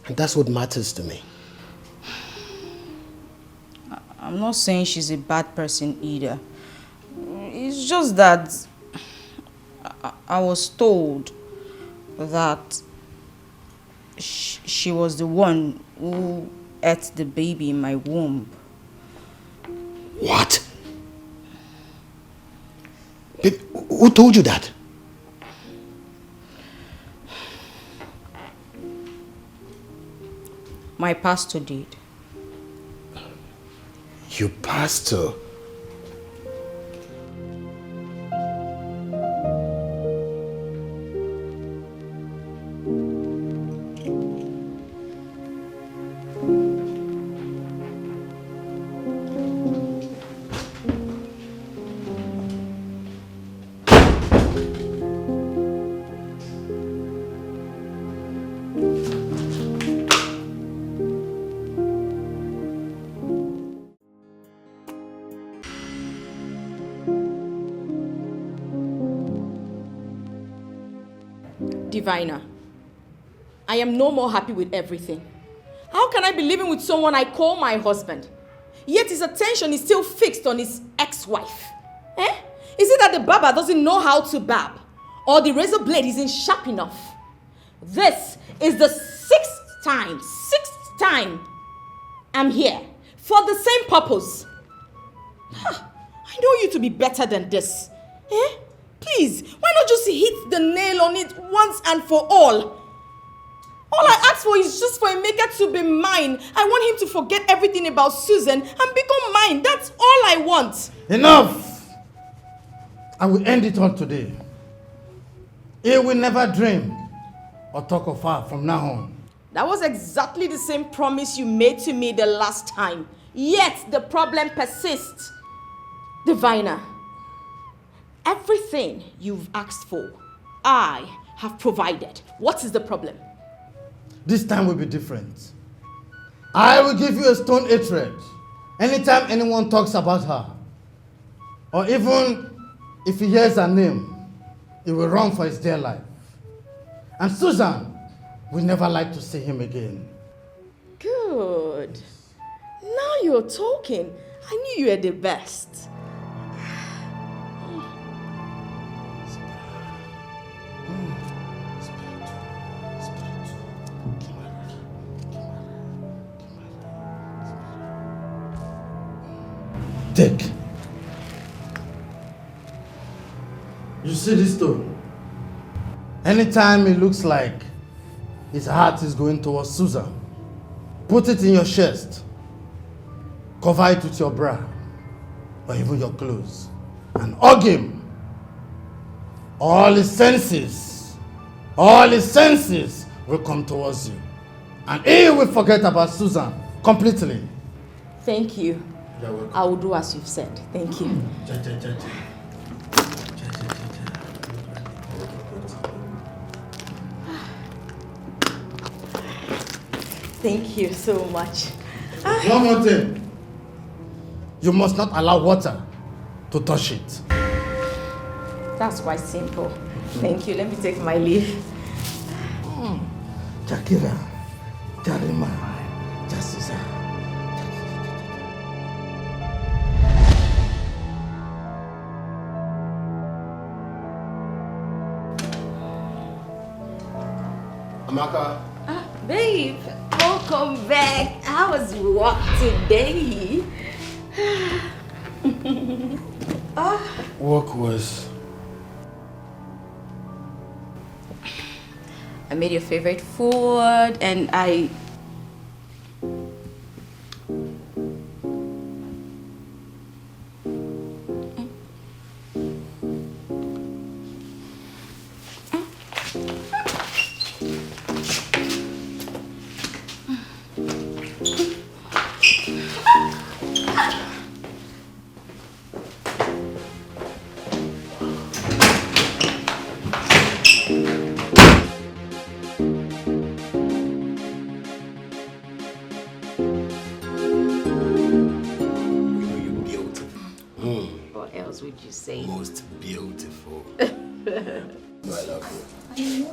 And that's what matters to me. I'm not saying she's a bad person either. It's just that I was told that she was the one who ate the baby in my womb. What? Babe, who told you that? My pastor did. Your pastor? Diviner, I am no more happy with everything. How can I be living with someone I call my husband, yet his attention is still fixed on his ex-wife? Eh? Is it that the barber doesn't know how to barb, or the razor blade isn't sharp enough? This is the sixth time I'm here for the same purpose. I know you to be better than this. Eh? Please, why not just hit the nail on it once and for all? All I ask for is just for Emeka to be mine. I want him to forget everything about Susan and become mine. That's all I want. Enough! I will end it all today. He will never dream or talk of her from now on. That was exactly the same promise you made to me the last time. Yet the problem persists. Diviner, everything you've asked for, I have provided. What is the problem? This time will be different. I will give you a stone hatred anytime anyone talks about her. Or even if he hears her name, he will run for his dear life. And Susan will never like to see him again. Good. Now you're talking. I knew you were the best. Take. You see this stone? Anytime it looks like his heart is going towards Susan, put it in your chest, cover it with your bra, or even your clothes, and hug him. All his senses will come towards you. And he will forget about Susan completely. Thank you. I will do as you've said. Thank you. Thank you so much. One more thing. You must not allow water to touch it. That's quite simple. Thank you. Let me take my leave. Jakira, Jarima, Jasusa. Amaka. Babe, welcome back. How was work today? Work was... I made your favorite food and I... Would you say? Most beautiful. I love you.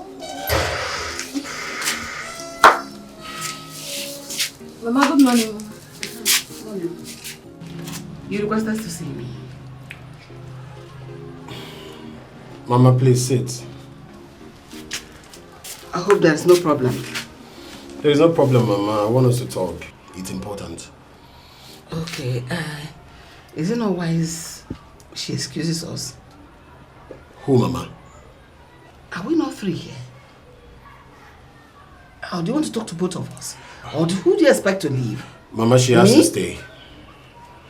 Mama, good morning. You requested to see me. Mama, please sit. I hope there's no problem. There is no problem, Mama. I want us to talk. It's important. Okay, is it not wise she excuses us? Who, Mama? Are we not three here? How do you want to talk to both of us? Or who do you expect to leave? Mama, she has to stay.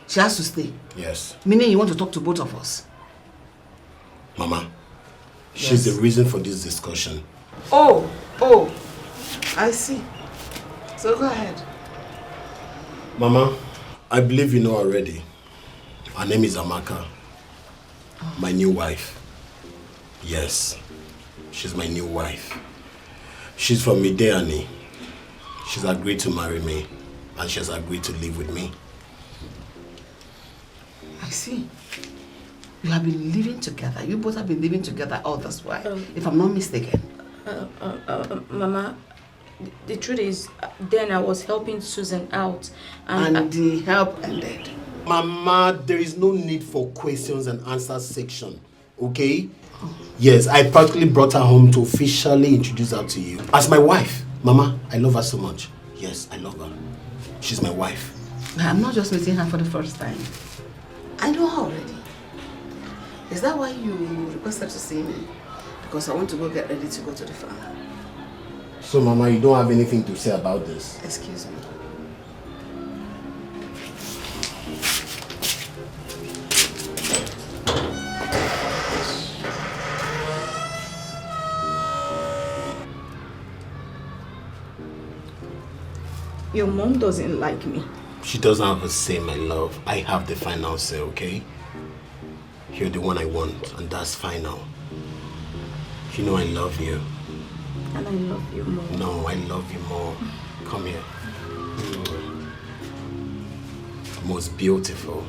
She has to stay? Yes. Meaning you want to talk to both of us? Mama, she's the reason for this discussion. Oh, I see. So go ahead. Mama, I believe you know already. Her name is Amaka. My new wife. Yes, she's my new wife. She's from Mideani. She's agreed to marry me and she has agreed to live with me. I see. You have been living together. You both have been living together all this while, if I'm not mistaken. Mama, the truth is, then I was helping Susan out. And the help ended. Mama, there is no need for questions and answers section, okay? Yes, I practically brought her home to officially introduce her to you. As my wife. Mama, I love her so much. Yes, I love her. She's my wife. I'm not just meeting her for the first time. I know her already. Is that why you requested to see me? Because I want to go get ready to go to the farm. So, Mama, you don't have anything to say about this? Excuse me. Your mom doesn't like me. She doesn't have a say, my love. I have the final say, okay? You're the one I want, and that's final. You know I love you. And I love you more. No, I love you more. Come here. Most beautiful.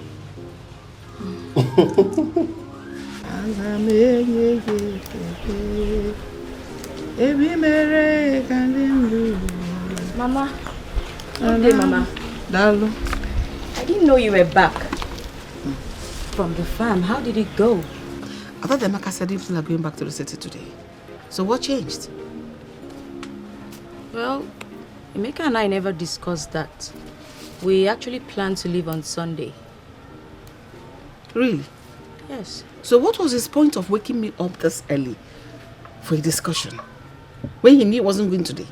Mama. Okay, Mama. Darling. I didn't know you were back from the farm. How did it go? I thought Emeka said you are going back to the city today. So what changed? Well, Emeka and I never discussed that. We actually planned to leave on Sunday. Really? Yes. So what was his point of waking me up this early for a discussion when he knew he wasn't going today?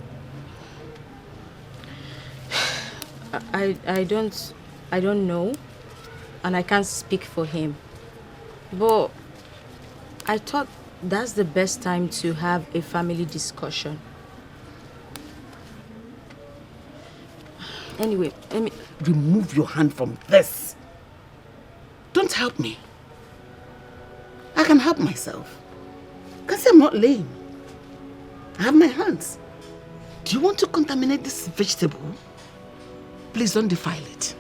I don't know, and I can't speak for him. But I thought that's the best time to have a family discussion. Anyway, let me... Remove your hand from this. Don't help me. I can help myself. Because I'm not lame. I have my hands. Do you want to contaminate this vegetable? Please don't defile it.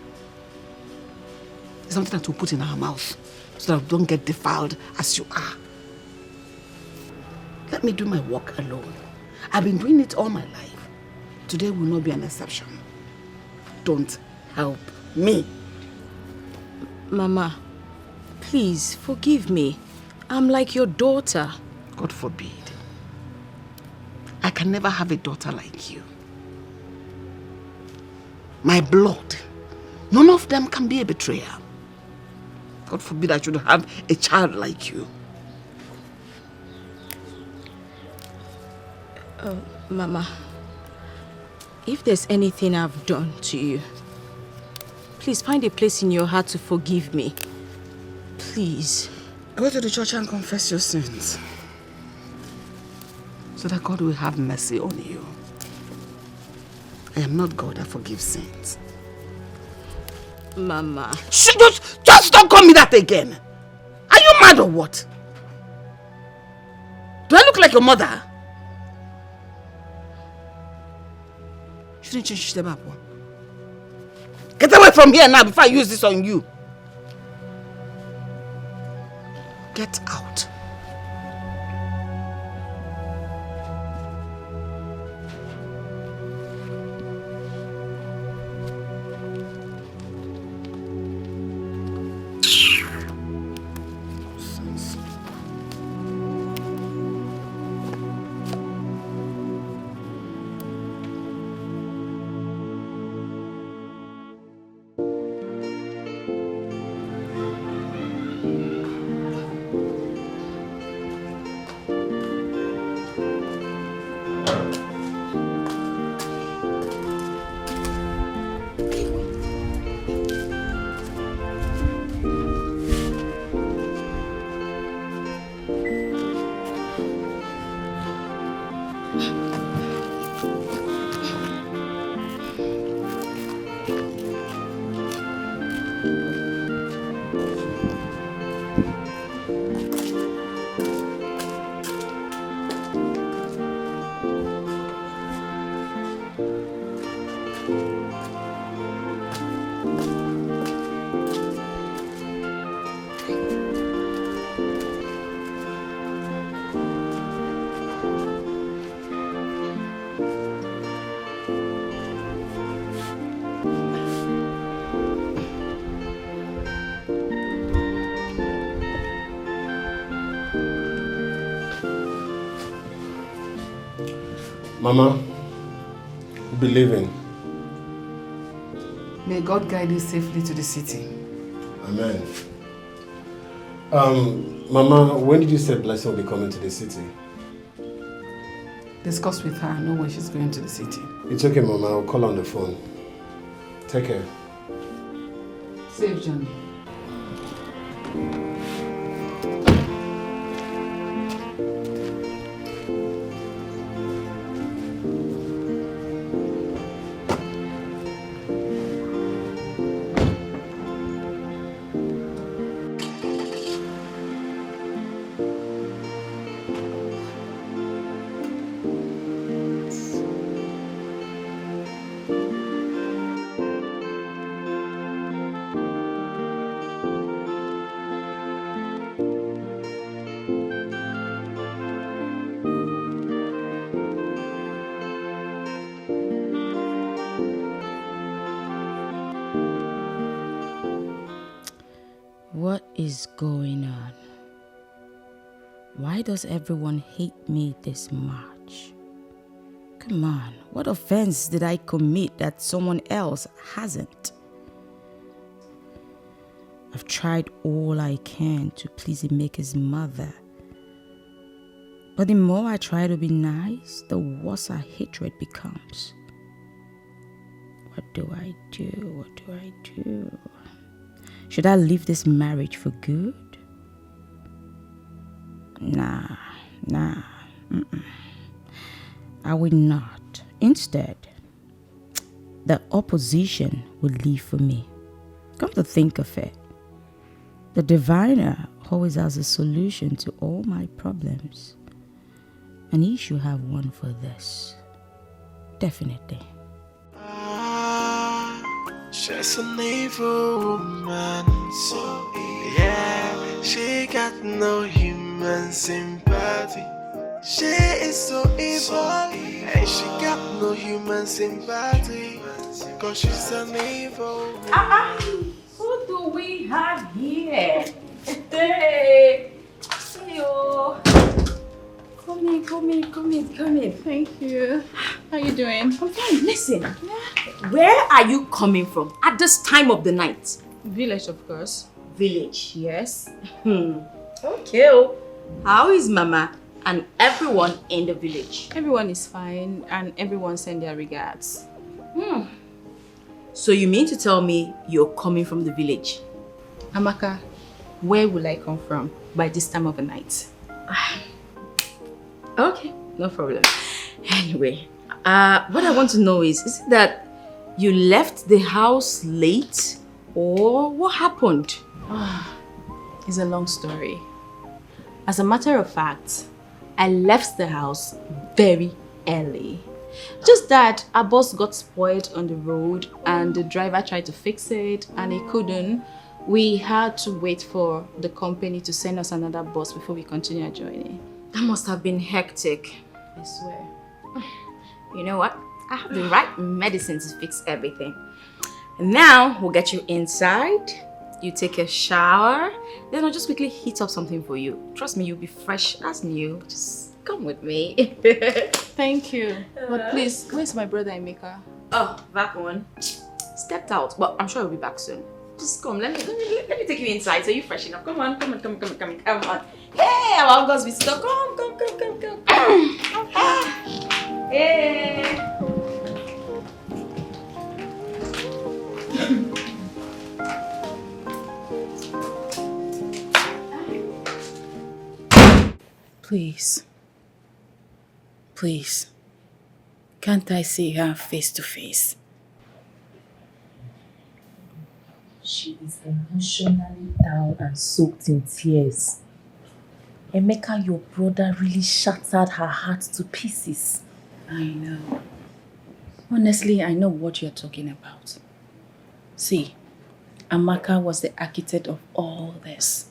It's something that we'll put in our mouth so that we don't get defiled as you are. Let me do my work alone. I've been doing it all my life. Today will not be an exception. Don't help me. Mama, please forgive me. I'm like your daughter. God forbid. I can never have a daughter like you. My blood. None of them can be a betrayer. God forbid I should have a child like you. Mama, if there's anything I've done to you, please find a place in your heart to forgive me. Please. Go to the church and confess your sins, so that God will have mercy on you. I am not God that forgives sins. Mama. Just don't call me that again. Are you mad or what? Do I look like your mother? Shouldn't change the Bible. Get away from here now before I use this on you. Get out. Mama, believe in. May God guide you safely to the city. Amen. Mama, when did you say Blessing will be coming to the city? Discuss with her. I know when she's going to the city. It's okay, Mama. I'll call on the phone. Take care. Safe journey. What is going on? Why does everyone hate me this much? Come on, what offense did I commit that someone else hasn't? I've tried all I can to please Emeka's mother. But the more I try to be nice, the worse our hatred becomes. What do I do? What do I do? Should I leave this marriage for good? Nah. I will not. Instead, the opposition will leave for me. Come to think of it, the diviner always has a solution to all my problems. And he should have one for this. Definitely. She's an evil woman, so yeah, she got no human sympathy. She is so evil, and she got no human sympathy, cause she's an evil woman. Who do we have here? Hey, yo. Come in. Thank you. How you doing? I'm fine. Listen, where are you coming from at this time of the night? Village, of course. Village, yes. Okay. How is Mama and everyone in the village? Everyone is fine and everyone send their regards. So you mean to tell me you're coming from the village? Amaka, where will I come from by this time of the night? Okay, no problem. Anyway, what I want to know is it that you left the house late or what happened? It's a long story. As a matter of fact, I left the house very early. Just that our bus got spoiled on the road and the driver tried to fix it and he couldn't. We had to wait for the company to send us another bus before we continue our journey. That must have been hectic. I swear. You know what? I have the right medicine to fix everything. Now, we'll get you inside. You take a shower. Then I'll just quickly heat up something for you. Trust me, you'll be fresh as new. Just come with me. Thank you. But please, where's my brother Emeka? Oh, that one. Stepped out, but I'm sure he'll be back soon. Just come, let me take you inside so you freshen up. Come on. Hey, our August visitor, come. Hey. Please, can't I see her face to face? She is emotionally down and soaked in tears. Emeka, your brother, really shattered her heart to pieces. I know. Honestly, I know what you're talking about. See, Amaka was the architect of all this.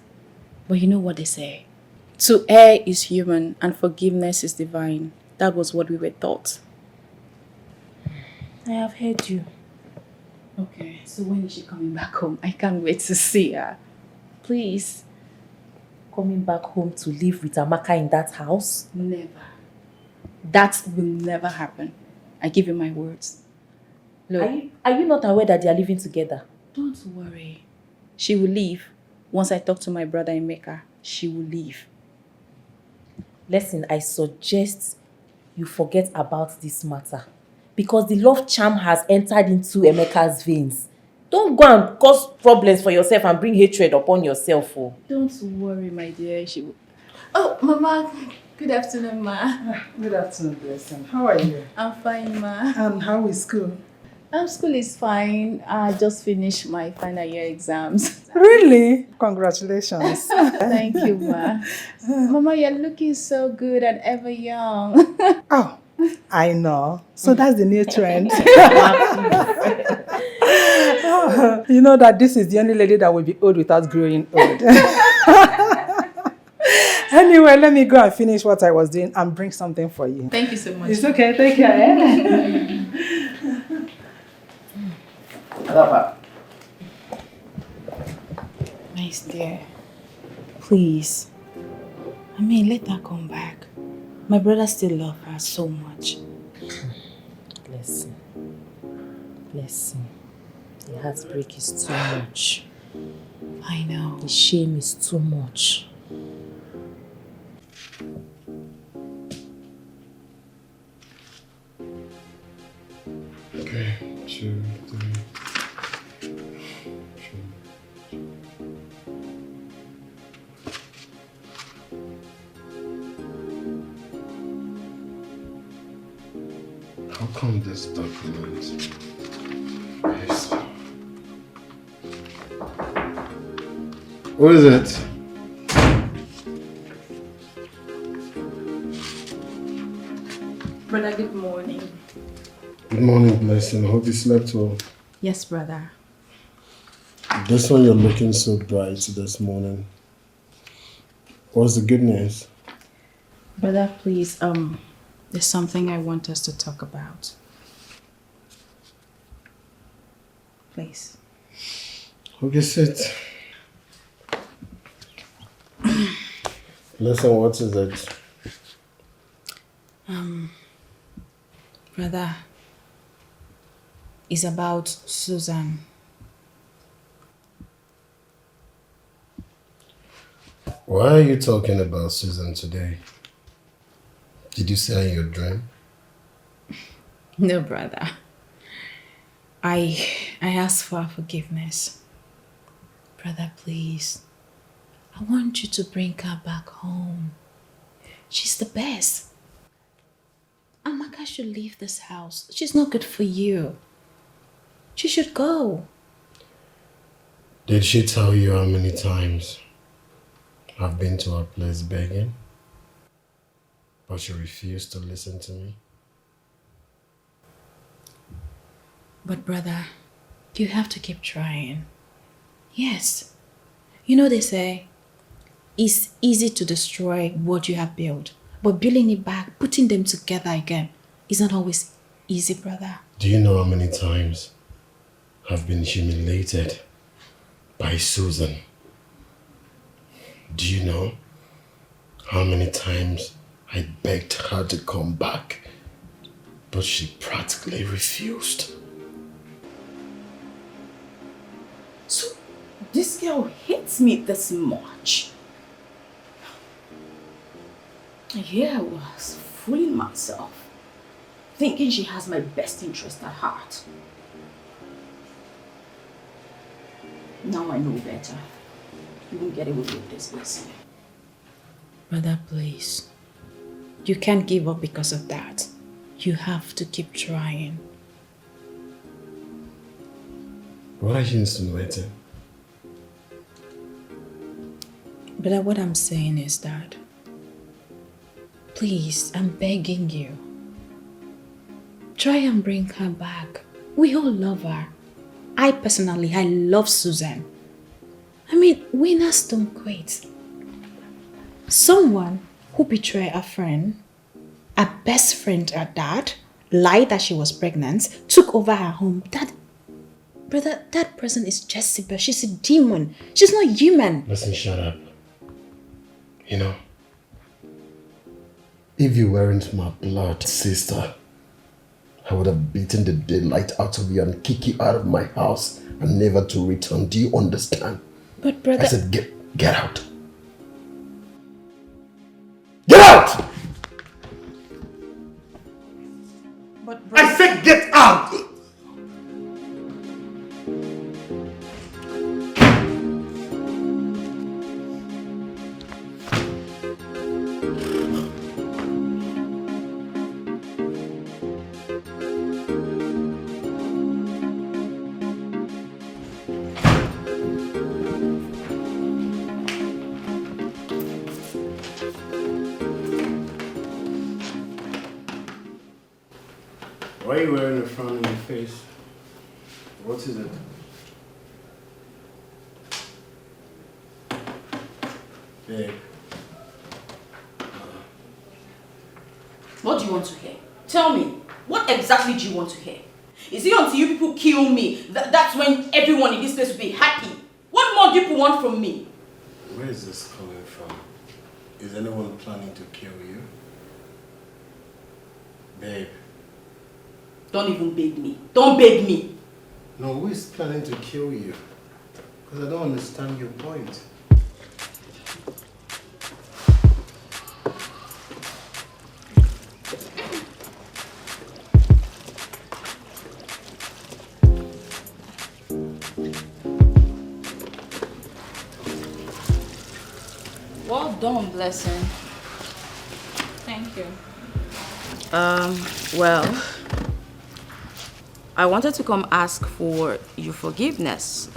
But you know what they say? To err is human and forgiveness is divine. That was what we were taught. I have heard you. Okay, so when is she coming back home? I can't wait to see her. Please. Coming back home to live with Amaka in that house? Never. That will never happen. I give you my words. Look, are you not aware that they are living together? Don't worry. She will leave. Once I talk to my brother Emeka, she will leave. Listen, I suggest you forget about this matter. Because the love charm has entered into Emeka's veins. Don't go and cause problems for yourself and bring hatred upon yourself. Oh. Don't worry, my dear. She will... Oh, Mama. Good afternoon, Ma. Good afternoon, Blessing. How are you? I'm fine, Ma. And how is school? School is fine. I just finished my final year exams. Really? Congratulations. Thank you, Ma. Mama, you're looking so good and ever young. Oh, I know. So that's the new trend. You know that this is the only lady that will be old without growing old. Anyway, let me go and finish what I was doing and bring something for you. Thank you so much. It's okay. Take care. Nice dear. Please. Let her come back. My brother still loves her so much. Blessing. The heartbreak is too much. I know. The shame is too much. Okay, 2, 3. How come this document? Yes. What is it? Brother, good morning. Good morning, Blessing. I hope you slept well. Yes, brother. This one you're looking so bright this morning. What's the good news? Brother, please, there's something I want us to talk about. Please. Okay, sit. Listen, what is it? Brother, it's about Susan. Why are you talking about Susan today? Did you see her in your dream? No, brother. I ask for forgiveness. Brother, please. I want you to bring her back home. She's the best. Amaka should leave this house. She's not good for you. She should go. Did she tell you how many times I've been to her place begging? But she refused to listen to me? But brother, you have to keep trying. Yes. You know they say, it's easy to destroy what you have built. But building it back, putting them together again, is not always easy, brother. Do you know how many times I've been humiliated by Susan? Do you know how many times I begged her to come back, but she practically refused? So, this girl hates me this much. Here I was, fooling myself, thinking she has my best interest at heart. Now I know better. You won't get away with this, Blessing. Brother, please. You can't give up because of that. You have to keep trying. What are you insinuating? Brother, what I'm saying is that, please, I'm begging you. Try and bring her back. We all love her. I love Susan. I mean, winners don't quit. Someone who betrayed a friend, a best friend at that, lied that she was pregnant, took over her home. That person is Jezebel. She's a demon. She's not human. Listen, shut up. You know, if you weren't my blood sister, I would have beaten the daylight out of you and kick you out of my house and never to return. Do you understand? But brother... I said get out. Get out! But I said get out! Why are you wearing a frown on your face? What is it? Babe. what do you want to hear? Tell me, what exactly do you want to hear? Is it until you people kill me, that's when everyone in this place will be happy? What more do people want from me? Where is this coming from? Is anyone planning to kill you? Babe. Don't even beg me. Don't beg me. No, who is planning to kill you? Because I don't understand your point. Well done, Blessing. Thank you. Well, I wanted to come ask for your forgiveness.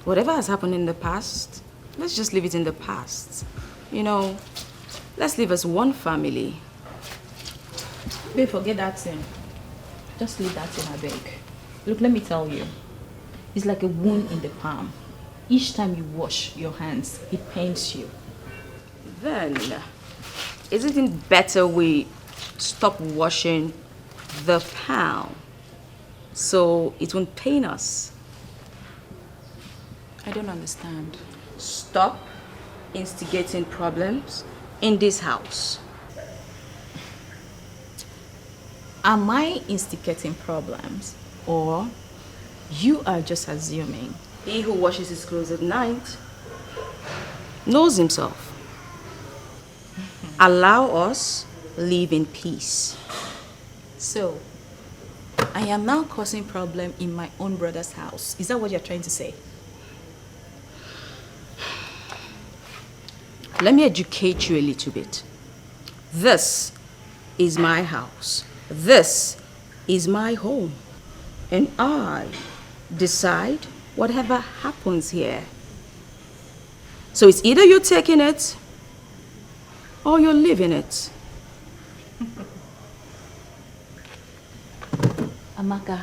Whatever has happened in the past, let's just leave it in the past. You know, let's live as one family. Babe, forget that thing. Just leave that thing, I beg. Look, let me tell you. It's like a wound in the palm. Each time you wash your hands, it pains you. Then, isn't it better we stop washing the palm so it won't pain us? I don't understand. Stop instigating problems in this house. Am I instigating problems, or you are just assuming? He who washes his clothes at night knows himself. Allow us live in peace. So, I am now causing problem in my own brother's house. Is that what you're trying to say? Let me educate you a little bit. This is my house. This is my home. And I decide whatever happens here. So it's either you're taking it or you're leaving it. Amaka,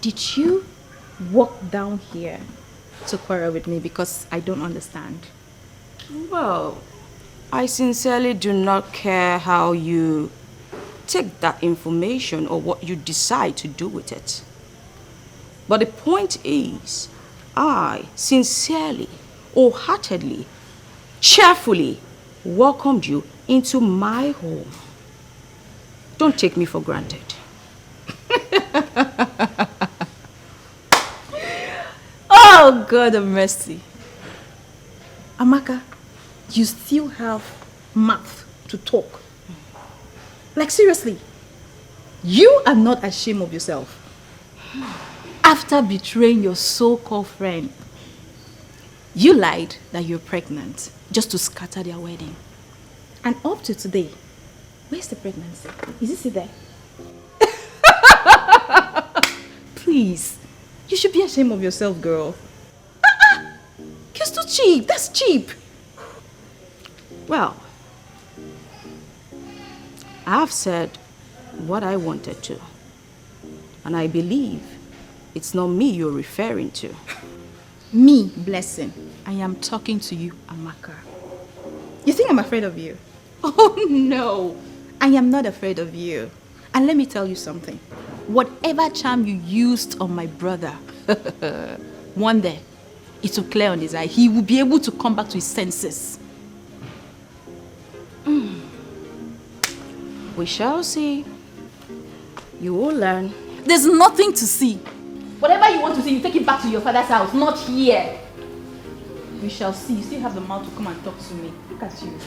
did you walk down here to quarrel with me because I don't understand? Well, I sincerely do not care how you take that information or what you decide to do with it. But the point is, I sincerely, wholeheartedly, cheerfully welcomed you into my home. Don't take me for granted. Oh, God of mercy. Amaka, you still have mouth to talk. Like, seriously, you are not ashamed of yourself. After betraying your so-called friend, you lied that you're pregnant just to scatter their wedding. And up to today, where's the pregnancy? Is it still there? Please, you should be ashamed of yourself, girl. You're too cheap. That's cheap. Well, I've said what I wanted to. And I believe it's not me you're referring to. Me, Blessing. I am talking to you, Amaka. You think I'm afraid of you? Oh, no. I am not afraid of you. And let me tell you something. Whatever charm you used on my brother, one day, it will clear on his eye. He will be able to come back to his senses. We shall see. You will learn. There's nothing to see. Whatever you want to see, you take it back to your father's house, not here. We shall see. You still have the mouth to come and talk to me. Look at you.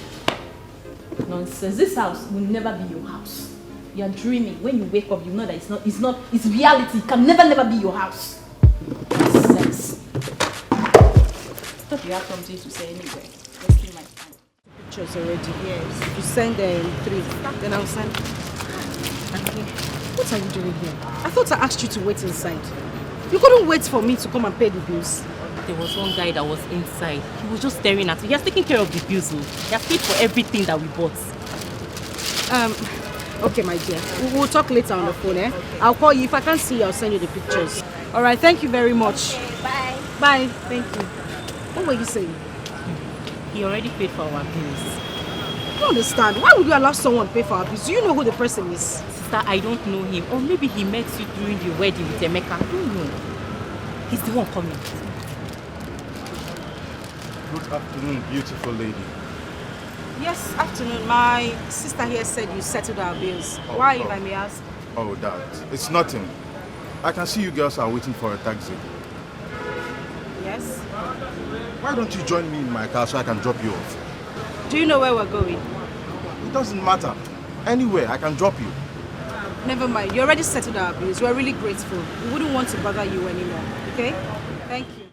Nonsense. This house will never be your house. You are dreaming. When you wake up, you know that it's reality. It can never be your house. Nonsense. I thought you had something to say anyway. Let's see my time. Pictures already, yes. You send 3, then I'll send. Okay. What are you doing here? I thought I asked you to wait inside. You couldn't wait for me to come and pay the bills. There was one guy that was inside. He was just staring at you. He has taken care of the bills. He has paid for everything that we bought. Okay, my dear. We'll talk later on the phone, eh? Okay. I'll call you. If I can't see you, I'll send you the pictures. All right, thank you very much. Okay, bye. Bye. Thank you. What were you saying? He already paid for our bills. I don't understand. Why would you allow someone to pay for our bills? Do you know who the person is? Sister, I don't know him. Or maybe he met you during the wedding with Emeka. I don't know. He's the one coming. Good afternoon, beautiful lady. Yes, afternoon. My sister here said you settled our bills. Why, if I may ask? Oh, that. It's nothing. I can see you girls are waiting for a taxi. Why don't you join me in my car so I can drop you off? Do you know where we're going? It doesn't matter. Anywhere, I can drop you. Never mind. You already settled our bills. We're really grateful. We wouldn't want to bother you anymore. Okay? Thank you.